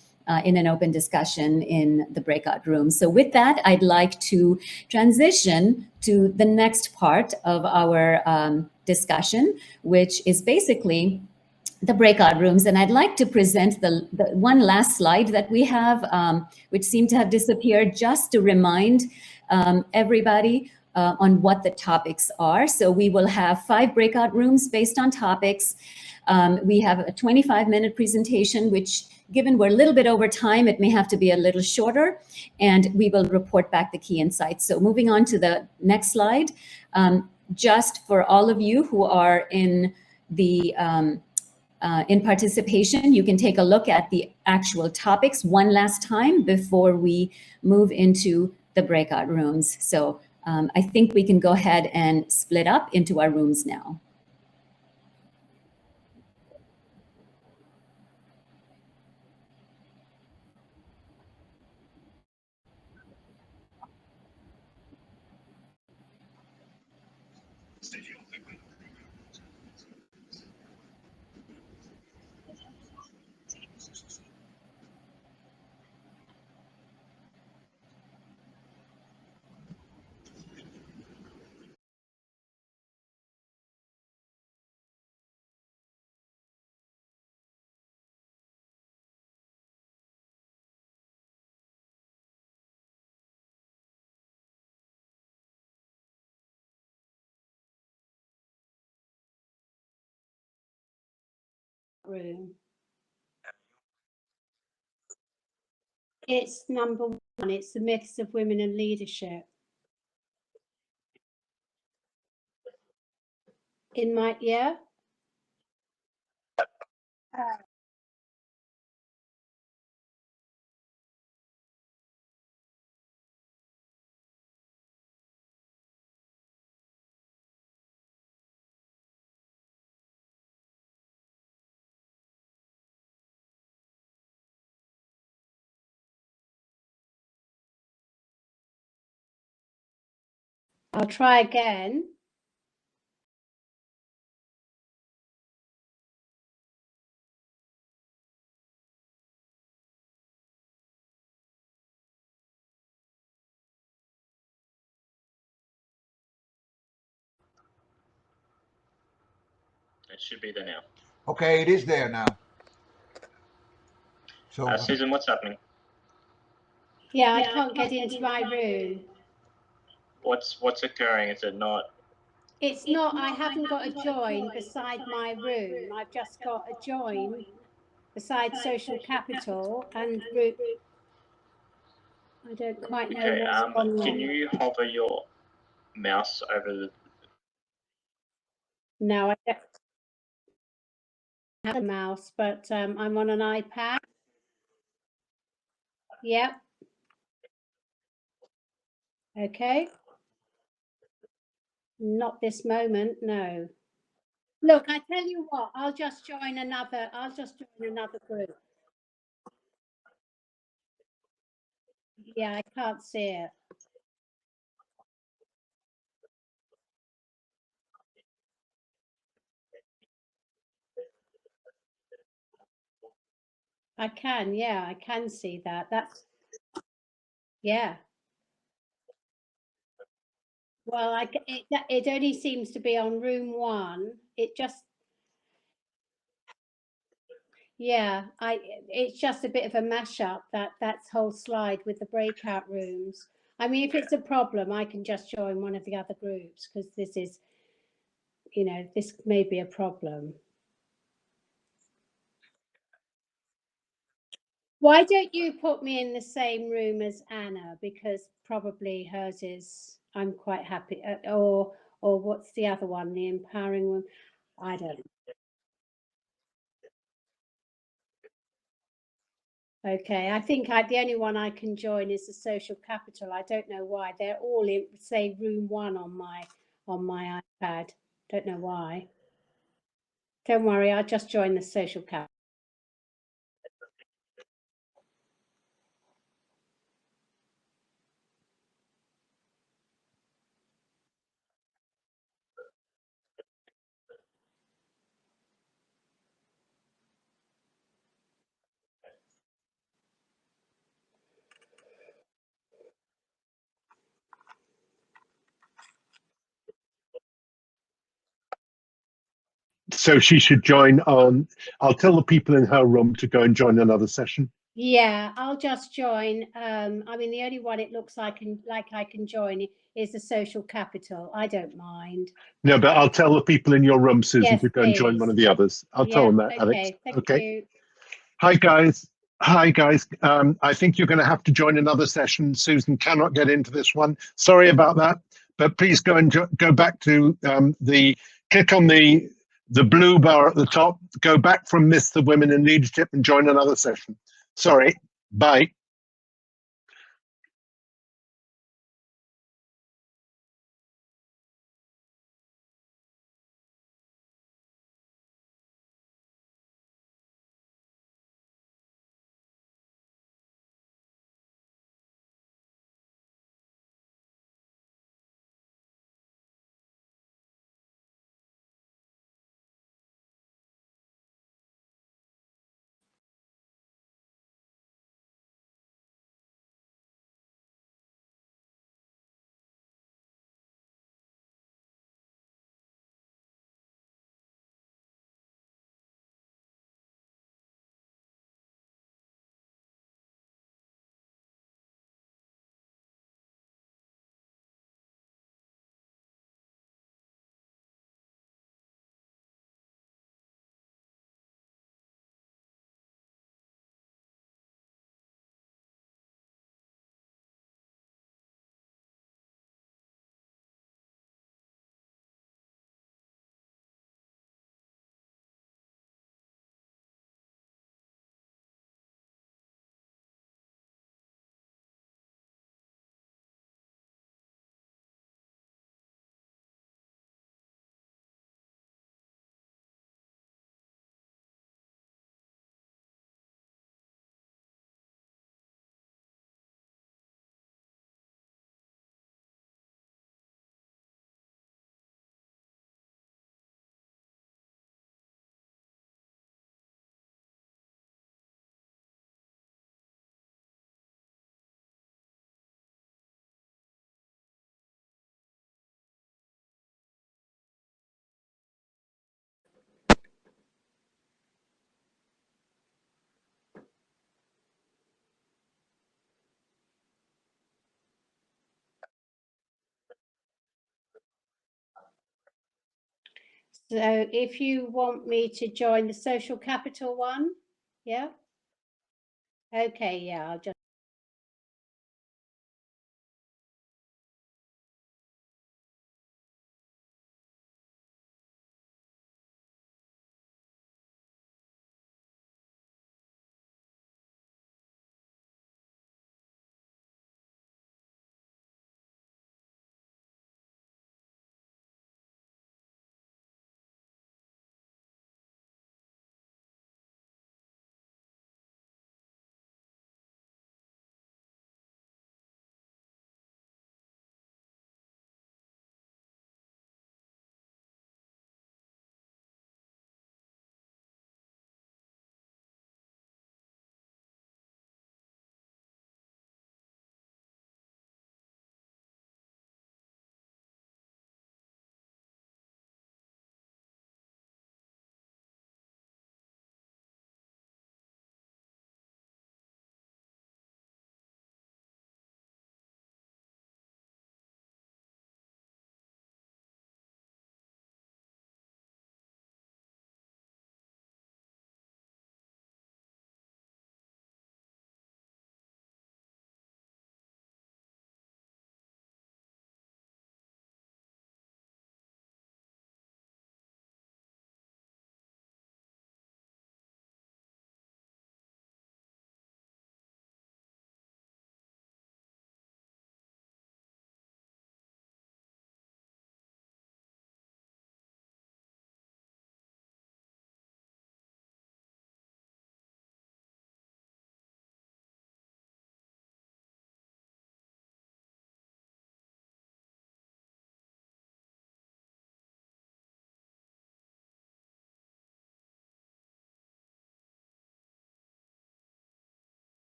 in an open discussion in the breakout room. So with that, I'd like to transition to the next part of our discussion, which is basically the breakout rooms. And I'd like to present the one last slide that we have, which seemed to have disappeared, just to remind everybody on what the topics are. So we will have 5 breakout rooms based on topics. We have a 25-minute presentation, which, given we're a little bit over time, it may have to be a little shorter, and we will report back the key insights. So moving on to the next slide, just for all of you who are in the in participation, you can take a look at the actual topics one last time before we move into the breakout rooms. So I think we can go ahead and split up into our rooms now. Room. It's number 1. It's the myths of women and leadership. In my, yeah? I'll try again. It should be there now. Okay, it is there now. So Susan, what's happening? Yeah, I can't get into my room. What's occurring? Is it not? It's not, I haven't got a join beside my room. I've just got a join beside social capital and root. I don't quite know Okay, what's gone can wrong. you hover your mouse over the? No, I don't have a mouse, but I'm on an iPad. Yep. Okay. Not this moment, no. Look, I tell you what, I'll just join another group. Yeah, I can't see it. I can, yeah, I can see that. That's, yeah. Well, it only seems to be on room 1. It just, Yeah, it's just a bit of a mashup, that whole slide with the breakout rooms. I mean, if it's a problem, I can just join one of the other groups, because this is, you know, this may be a problem. Why don't you put me in the same room as Anna? Because probably hers is, I'm quite happy, or what's the other one, the empowering one? I don't know. Okay, I think the only one I can join is the social capital. I don't know why. They're all in, say, room 1 on my iPad. Don't know why. Don't worry, I'll just join the social capital. So she should join on. I'll tell the people in her room to go and join another session. Yeah, I'll just join. I mean, the only one it looks like I can join is the social capital. I don't mind. No, but I'll tell the people in your room, Susan, Yes, to go and join please. one of the others. I'll tell them that, Alex. Okay, thank Okay. you. Hi, guys. Hi, guys. I think you're going to have to join another session. Susan cannot get into this one. Sorry about that. But please go and go back to click on the blue bar at the top, go back from Miss the Women in Leadership and join another session. Sorry. Bye. So if you want me to join the social capital one, yeah? Okay, yeah, I'll just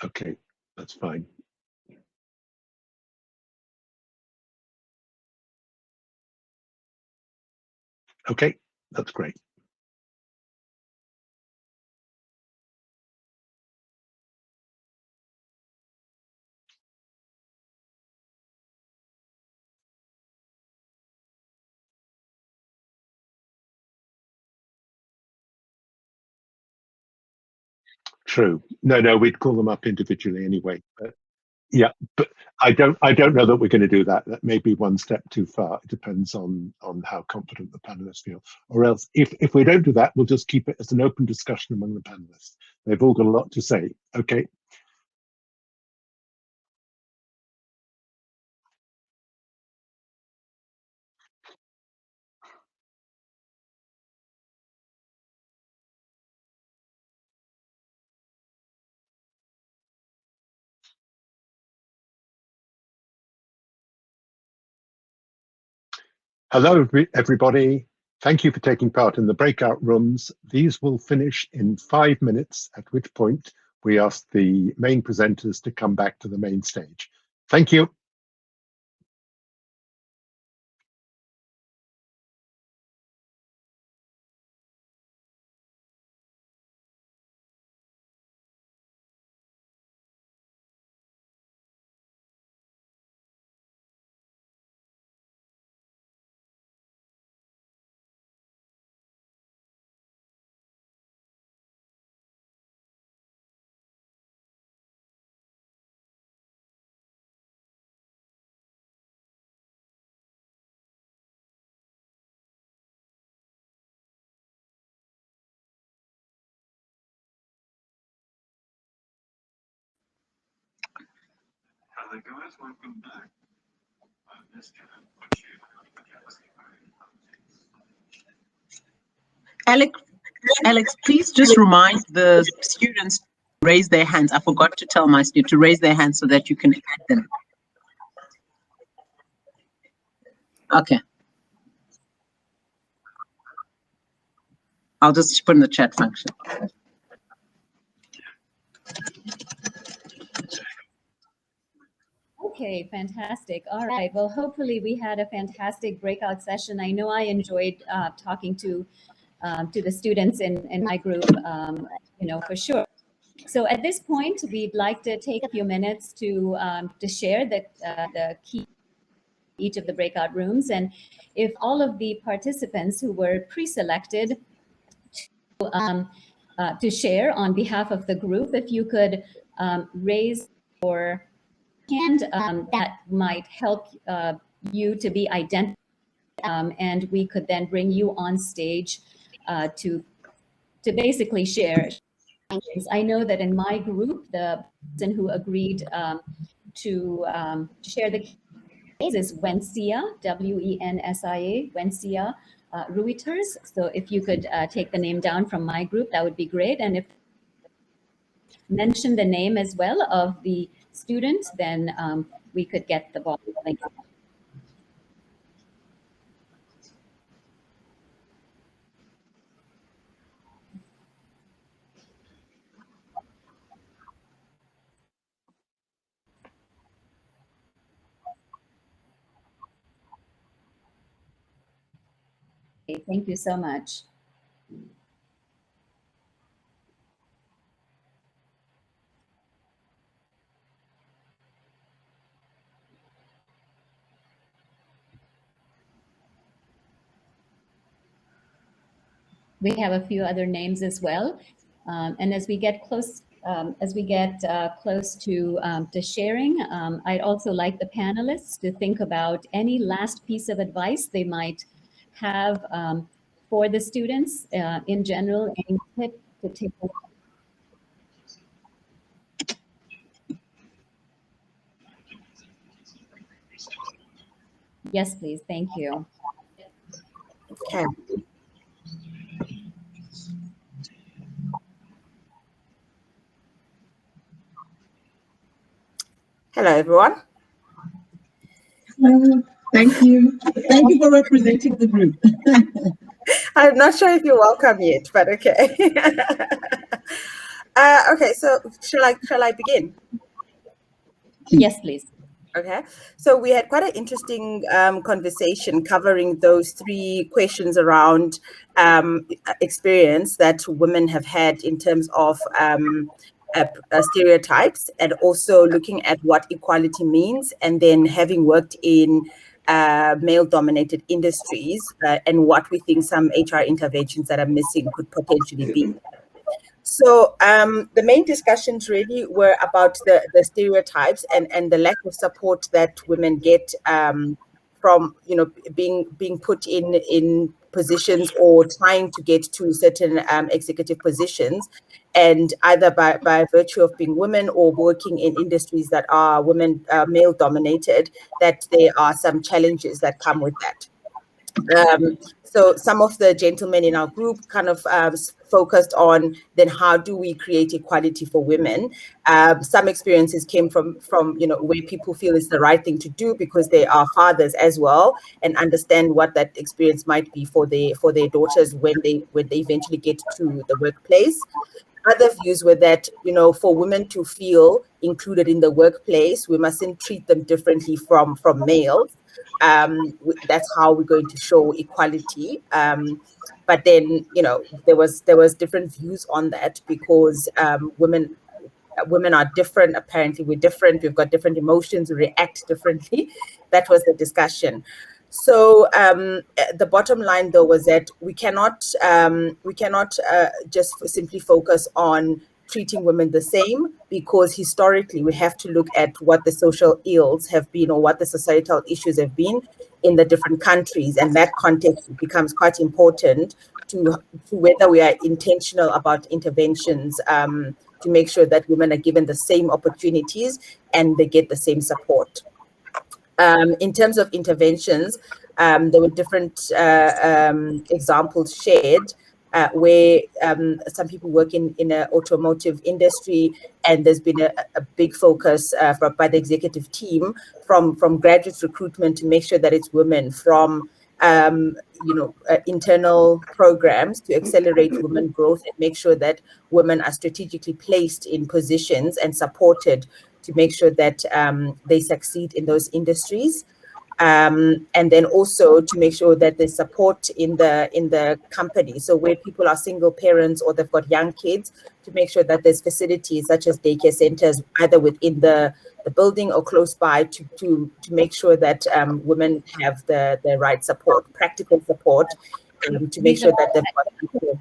Okay, that's fine. Okay, that's great. True. No, we'd call them up individually anyway. But yeah, but I don't know that we're going to do that. That may be one step too far. It depends on how confident the panelists feel. Or else, if we don't do that, we'll just keep it as an open discussion among the panelists. They've all got a lot to say. Okay. Hello, everybody. Thank you for taking part in the breakout rooms. These will finish in 5 minutes, at which point we ask the main presenters to come back to the main stage. Thank you. Hello guys, welcome back. Alex, please just remind the students to raise their hands. I forgot to tell my students to raise their hands so that you can add them. Okay. I'll just put in the chat function. Okay, fantastic. All right. Well, hopefully we had a fantastic breakout session. I know I enjoyed talking to the students in my group, for sure. So at this point, we'd like to take a few minutes to share the key each of the breakout rooms. And if all of the participants who were pre-selected to share on behalf of the group, if you could raise your hand, that might help you to be identified, and we could then bring you on stage to basically share. I know that in my group, the person who agreed to share the case is Wensia, W-E-N-S-I-A, Wensia Reuters. So if you could take the name down from my group, that would be great. And if mention the name as well of the student, then we could get the ball rolling. Okay, thank you so much. We have a few other names as well. And as we get close, close to sharing, I'd also like the panelists to think about any last piece of advice they might have for the students in general, any tip to take away. Yes, please. Thank you. Okay. Hello, everyone. Hello. Thank you. Thank you for representing the group. I'm not sure if you're welcome yet, but okay. Okay, so shall I begin? Yes, please. Okay, so we had quite an interesting conversation covering those 3 questions around experience that women have had in terms of stereotypes, and also looking at what equality means, and then having worked in male-dominated industries and what we think some HR interventions that are missing could potentially be. So the main discussions really were about the stereotypes and the lack of support that women get from, you know, being put in positions or trying to get to certain executive positions, and either by virtue of being women or working in industries that are male dominated, that there are some challenges that come with that. So some of the gentlemen in our group kind of focused on then how do we create equality for women. Some experiences came from you know, where people feel it's the right thing to do because they are fathers as well, and understand what that experience might be for their daughters when they eventually get to the workplace. Other views were that, you know, for women to feel included in the workplace, we mustn't treat them differently from males. That's how we're going to show equality. But then, you know, there was different views on that, because women are different. Apparently, we're different. We've got different emotions. We react differently. That was the discussion. So the bottom line, though, was that we cannot just simply focus on treating women the same, because historically we have to look at what the social ills have been, or what the societal issues have been in the different countries, and that context becomes quite important to whether we are intentional about interventions to make sure that women are given the same opportunities and they get the same support. In terms of interventions, there were different examples shared where some people work in an automotive industry, and there's been a big focus by the executive team from graduate recruitment to make sure that it's women, from internal programs to accelerate women growth and make sure that women are strategically placed in positions and supported to make sure that they succeed in those industries. And then also to make sure that there's support in the company. So where people are single parents or they've got young kids, to make sure that there's facilities such as daycare centers, either within the building or close by, to make sure that women have the right support, practical support, to make sure that they've got people.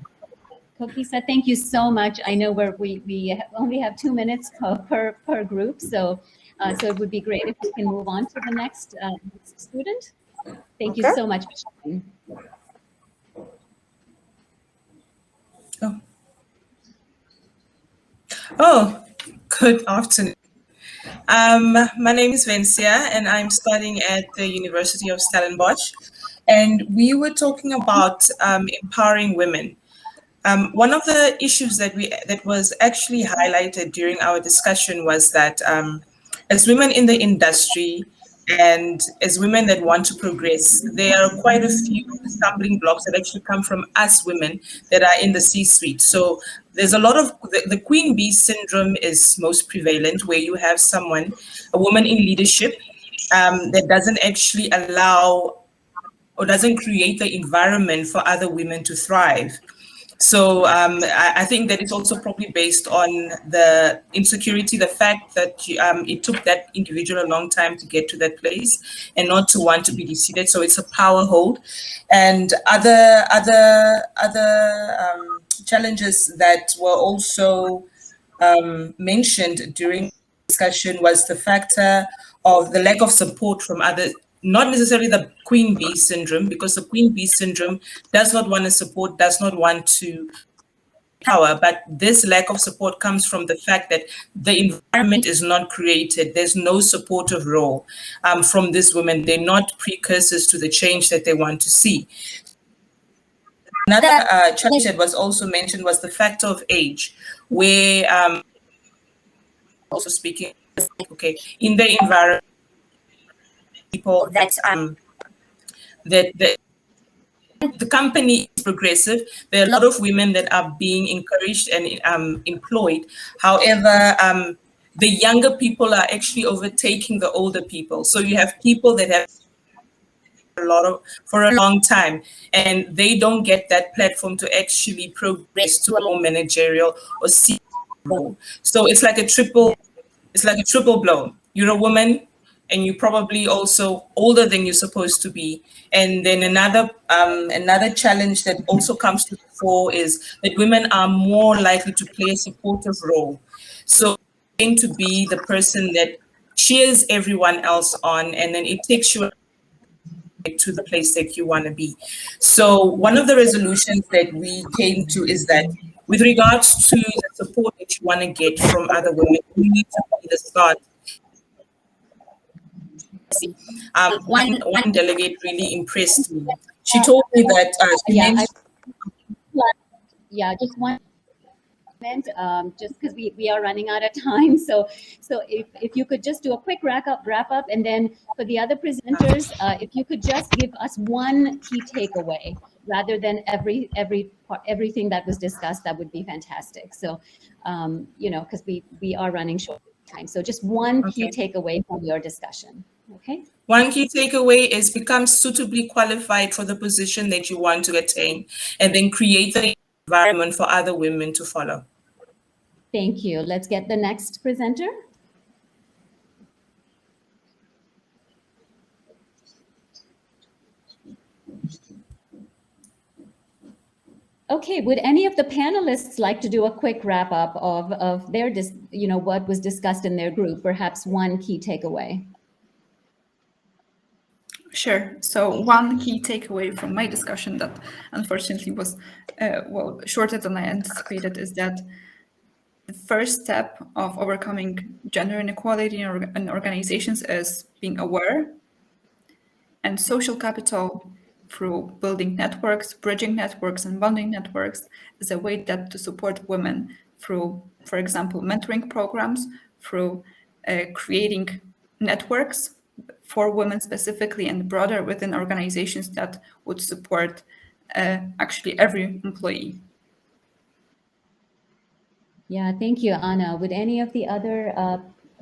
Kokisa, thank you so much. I know we only have 2 minutes per group, so it would be great if we can move on to the next student. Thank you so much for sharing. Oh, good afternoon. My name is Vencia, and I'm studying at the University of Stellenbosch. And we were talking about empowering women. One of the issues that was actually highlighted during our discussion was that as women in the industry and as women that want to progress, there are quite a few stumbling blocks that actually come from us women that are in the C-suite. So there's a lot of, the queen bee syndrome is most prevalent, where you have a woman in leadership that doesn't actually allow or doesn't create the environment for other women to thrive. So I think that it's also probably based on the insecurity, the fact that it took that individual a long time to get to that place and not to want to be defeated. So it's a power hold. And other challenges that were also mentioned during the discussion was the factor of the lack of support from other, not necessarily the queen bee syndrome, because the queen bee syndrome does not want to support, does not want to power, but this lack of support comes from the fact that the environment is not created. There's no supportive role from these women. They're not precursors to the change that they want to see. Another challenge that was also mentioned was the factor of age, where also speaking, okay, in the environment, people that the company is progressive. There are a lot of women that are being encouraged and employed. However, the younger people are actually overtaking the older people. So you have people that have for a long time, and they don't get that platform to actually progress to a more managerial or senior role. So it's like a triple blow. You're a woman, and you're probably also older than you're supposed to be. And then another challenge that also comes to the fore is that women are more likely to play a supportive role. So going to be the person that cheers everyone else on, and then it takes you to the place that you want to be. So one of the resolutions that we came to is that with regards to the support that you want to get from other women, you need to be the start. One delegate really impressed me. She told me that just one comment, just because we are running out of time. So if you could just do a quick wrap up, and then for the other presenters, if you could just give us one key takeaway rather than everything that was discussed, that would be fantastic. So because we are running short of time. So just one key takeaway from your discussion. Okay. One key takeaway is become suitably qualified for the position that you want to attain, and then create the environment for other women to follow. Thank you. Let's get the next presenter. Okay, would any of the panelists like to do a quick wrap up of their, what was discussed in their group, perhaps one key takeaway? Sure. So one key takeaway from my discussion that unfortunately was, shorter than I anticipated, is that the first step of overcoming gender inequality in organizations is being aware, and social capital through building networks, bridging networks, and bonding networks is a way to support women through, for example, mentoring programs, through creating networks for women specifically and broader within organizations that would support actually every employee. Yeah, thank you, Anna. Would any of the other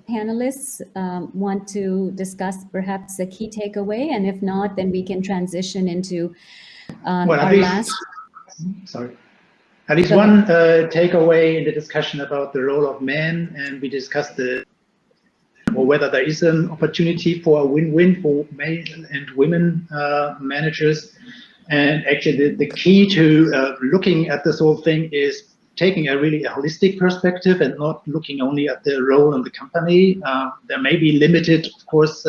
panelists want to discuss perhaps a key takeaway? And if not, then we can transition into our last. Sorry. At least one takeaway in the discussion about the role of men, and we discussed or whether there is an opportunity for a win-win for male and women managers. And actually the key to looking at this whole thing is taking a really holistic perspective and not looking only at the role in the company. There may be limited, of course,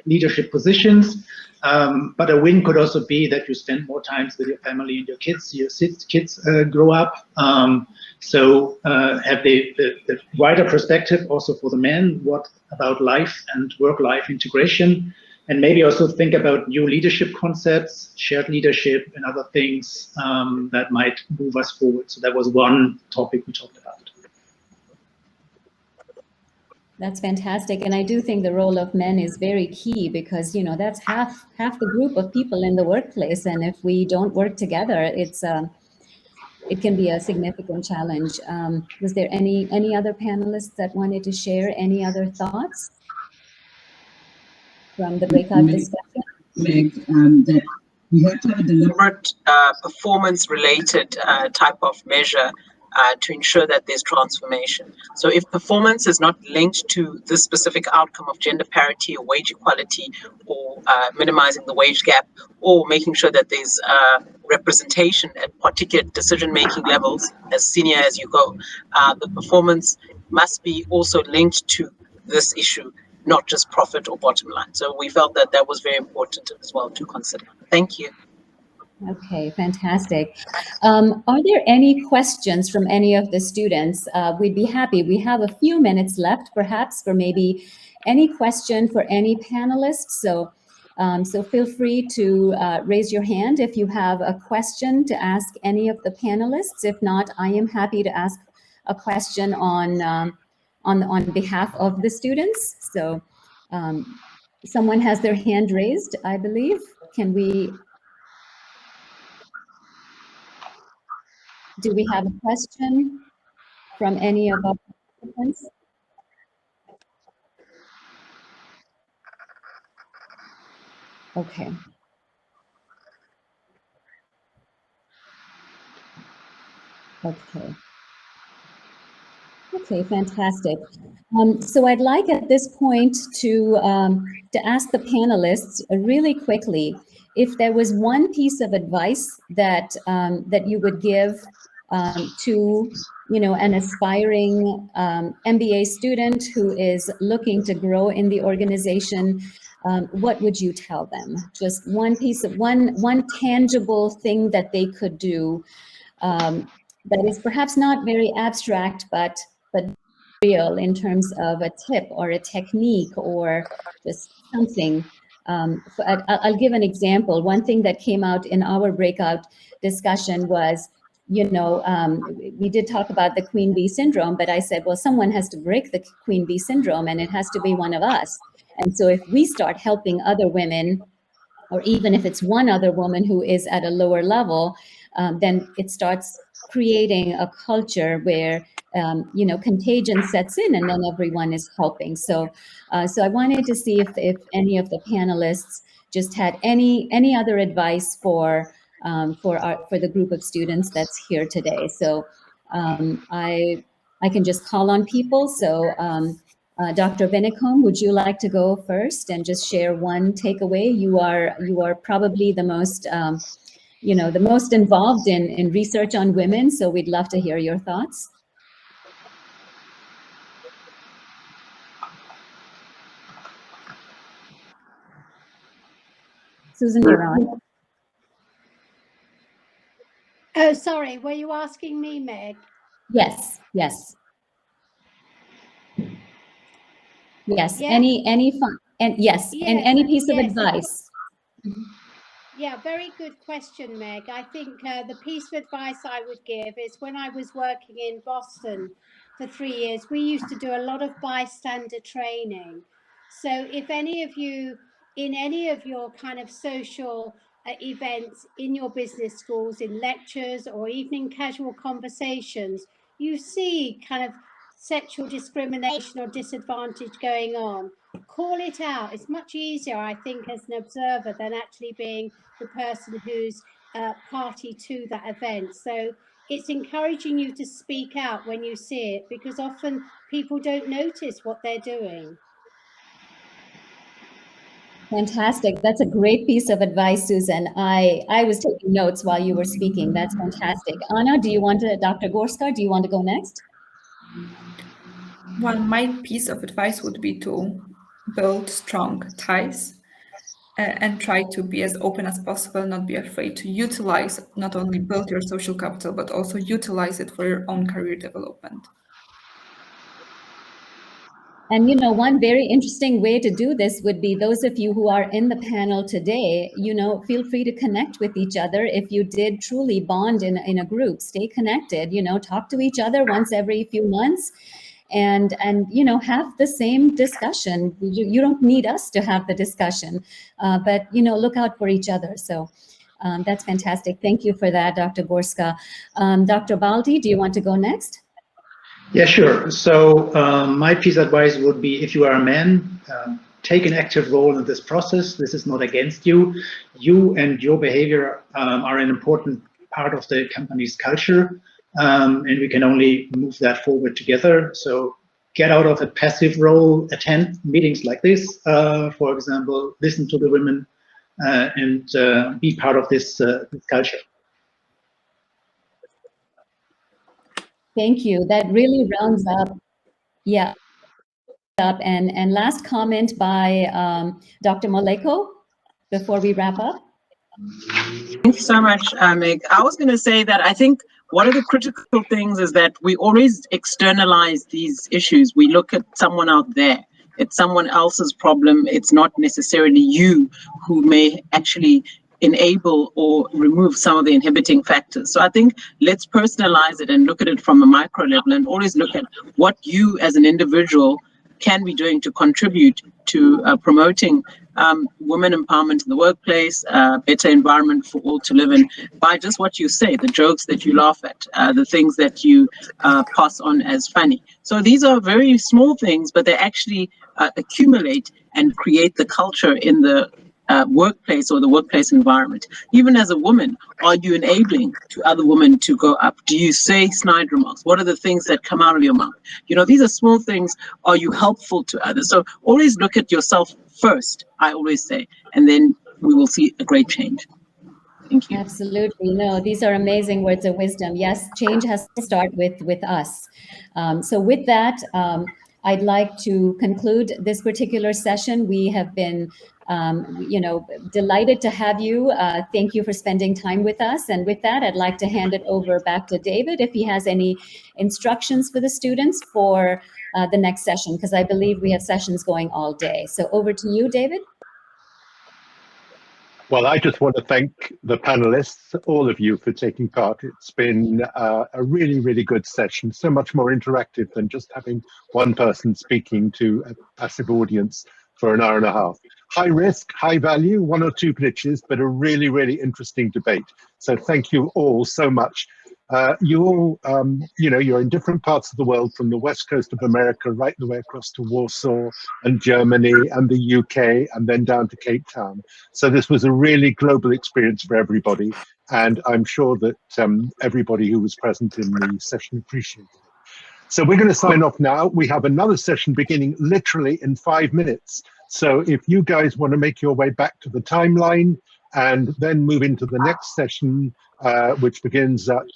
leadership positions, but a win could also be that you spend more time with your family and your kids grow up. So have the wider perspective also for the men, what about life and work-life integration, and maybe also think about new leadership concepts, shared leadership, and other things that might move us forward. So that was one topic we talked about. That's fantastic. And I do think the role of men is very key because, that's half the group of people in the workplace. And if we don't work together, it can be a significant challenge. Was there any other panelists that wanted to share any other thoughts from the breakout discussion? That we have to have a deliberate performance-related type of measure to ensure that there's transformation. So if performance is not linked to this specific outcome of gender parity or wage equality or minimizing the wage gap or making sure that there's representation at particular decision-making levels, as senior as you go, the performance must be also linked to this issue, not just profit or bottom line. So we felt that that was very important as well to consider. Thank you. Okay, fantastic. Are there any questions from any of the students? We'd be happy. We have a few minutes left, perhaps, for maybe any question for any panelists. So feel free to raise your hand if you have a question to ask any of the panelists. If not, I am happy to ask a question on behalf of the students. So someone has their hand raised, I believe. Can we? Do we have a question from any of our participants? Okay. Okay. Okay, fantastic. So I'd like at this point to ask the panelists really quickly if there was one piece of advice that that you would give to an aspiring MBA student who is looking to grow in the organization. What would you tell them? Just one piece of one tangible thing that they could do that is perhaps not very abstract, but real in terms of a tip or a technique or just something. I'll give an example. One thing that came out in our breakout discussion was, we did talk about the Queen Bee syndrome, but I said, well, someone has to break the Queen Bee syndrome, and it has to be one of us. And so if we start helping other women, or even if it's one other woman who is at a lower level, then it starts creating a culture where contagion sets in, and then everyone is helping. So I wanted to see if any of the panelists just had any other advice for the group of students that's here today. So I can just call on people. So Dr. Vinicombe, would you like to go first and just share one takeaway? You are probably the most the most involved in research on women, so we'd love to hear your thoughts. Susan, you're on. Oh, sorry. Were you asking me, Meg? Yes. Yes. Yes. Yeah. Any fun and yes, and any piece of advice. Yeah, very good question, Meg. I think the piece of advice I would give is when I was working in Boston for 3 years, we used to do a lot of bystander training. So if any of you, in any of your kind of social events in your business schools, in lectures or evening casual conversations, you see kind of sexual discrimination or disadvantage going on, call it out. It's much easier, I think, as an observer than actually being the person who's party to that event. So it's encouraging you to speak out when you see it, because often people don't notice what they're doing. Fantastic. That's a great piece of advice, Susan. I was taking notes while you were speaking. That's fantastic. Anna, Dr. Gorska, do you want to go next? Well, my piece of advice would be to build strong ties and try to be as open as possible, not be afraid to utilize, not only build your social capital, but also utilize it for your own career development. And one very interesting way to do this would be those of you who are in the panel today, feel free to connect with each other. If you did truly bond in a group, stay connected, talk to each other once every few months and have the same discussion. You don't need us to have the discussion, but, look out for each other. So that's fantastic. Thank you for that, Dr. Gorska. Dr. Baldi, do you want to go next? Yeah, sure. So my piece of advice would be, if you are a man, take an active role in this process. This is not against you. You and your behavior are an important part of the company's culture, and we can only move that forward together. So get out of a passive role, attend meetings like this, for example, listen to the women, and be part of this culture. Thank you. That really rounds up. Yeah. And last comment by Dr. Moleko before we wrap up. Thank you so much, Meg. I was going to say that I think one of the critical things is that we always externalize these issues. We look at someone out there. It's someone else's problem. It's not necessarily you who may actually enable or remove some of the inhibiting factors. So I think let's personalize it and look at it from a micro level, and always look at what you as an individual can be doing to contribute to promoting women empowerment in the workplace, better environment for all to live in, by just what you say, the jokes that you laugh at, the things that you pass on as funny. So these are very small things, but they actually accumulate and create the culture in the workplace or the workplace environment. Even as a woman, are you enabling to other women to go up? Do you say snide remarks? What are the things that come out of your mouth? You know, these are small things. Are you helpful to others? So always look at yourself first, I always say, and then we will see a great change. Thank you. Absolutely. No, these are amazing words of wisdom. Yes, change has to start with us. So with that, I'd like to conclude this particular session. We have been delighted to have you. Thank you for spending time with us. And with that, I'd like to hand it over back to David if he has any instructions for the students for the next session, because I believe we have sessions going all day. So over to you, David. Well, I just want to thank the panelists, all of you, for taking part. It's been a really, really good session, so much more interactive than just having one person speaking to a passive audience for an hour and a half. High risk, high value, one or two glitches, but a really, really interesting debate. So thank you all so much. You all, you're in different parts of the world, from the west coast of America right the way across to Warsaw and Germany and the UK and then down to Cape Town. So this was a really global experience for everybody. And I'm sure that everybody who was present in the session appreciated it. So we're going to sign off now. We have another session beginning literally in 5 minutes. So if you guys want to make your way back to the timeline and then move into the next session, which begins at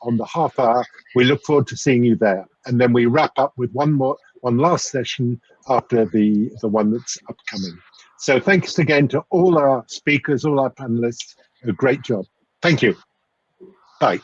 on the half hour, we look forward to seeing you there. And then we wrap up with one last session after the one that's upcoming. So thanks again to all our speakers, all our panelists. A great job. Thank you. Bye.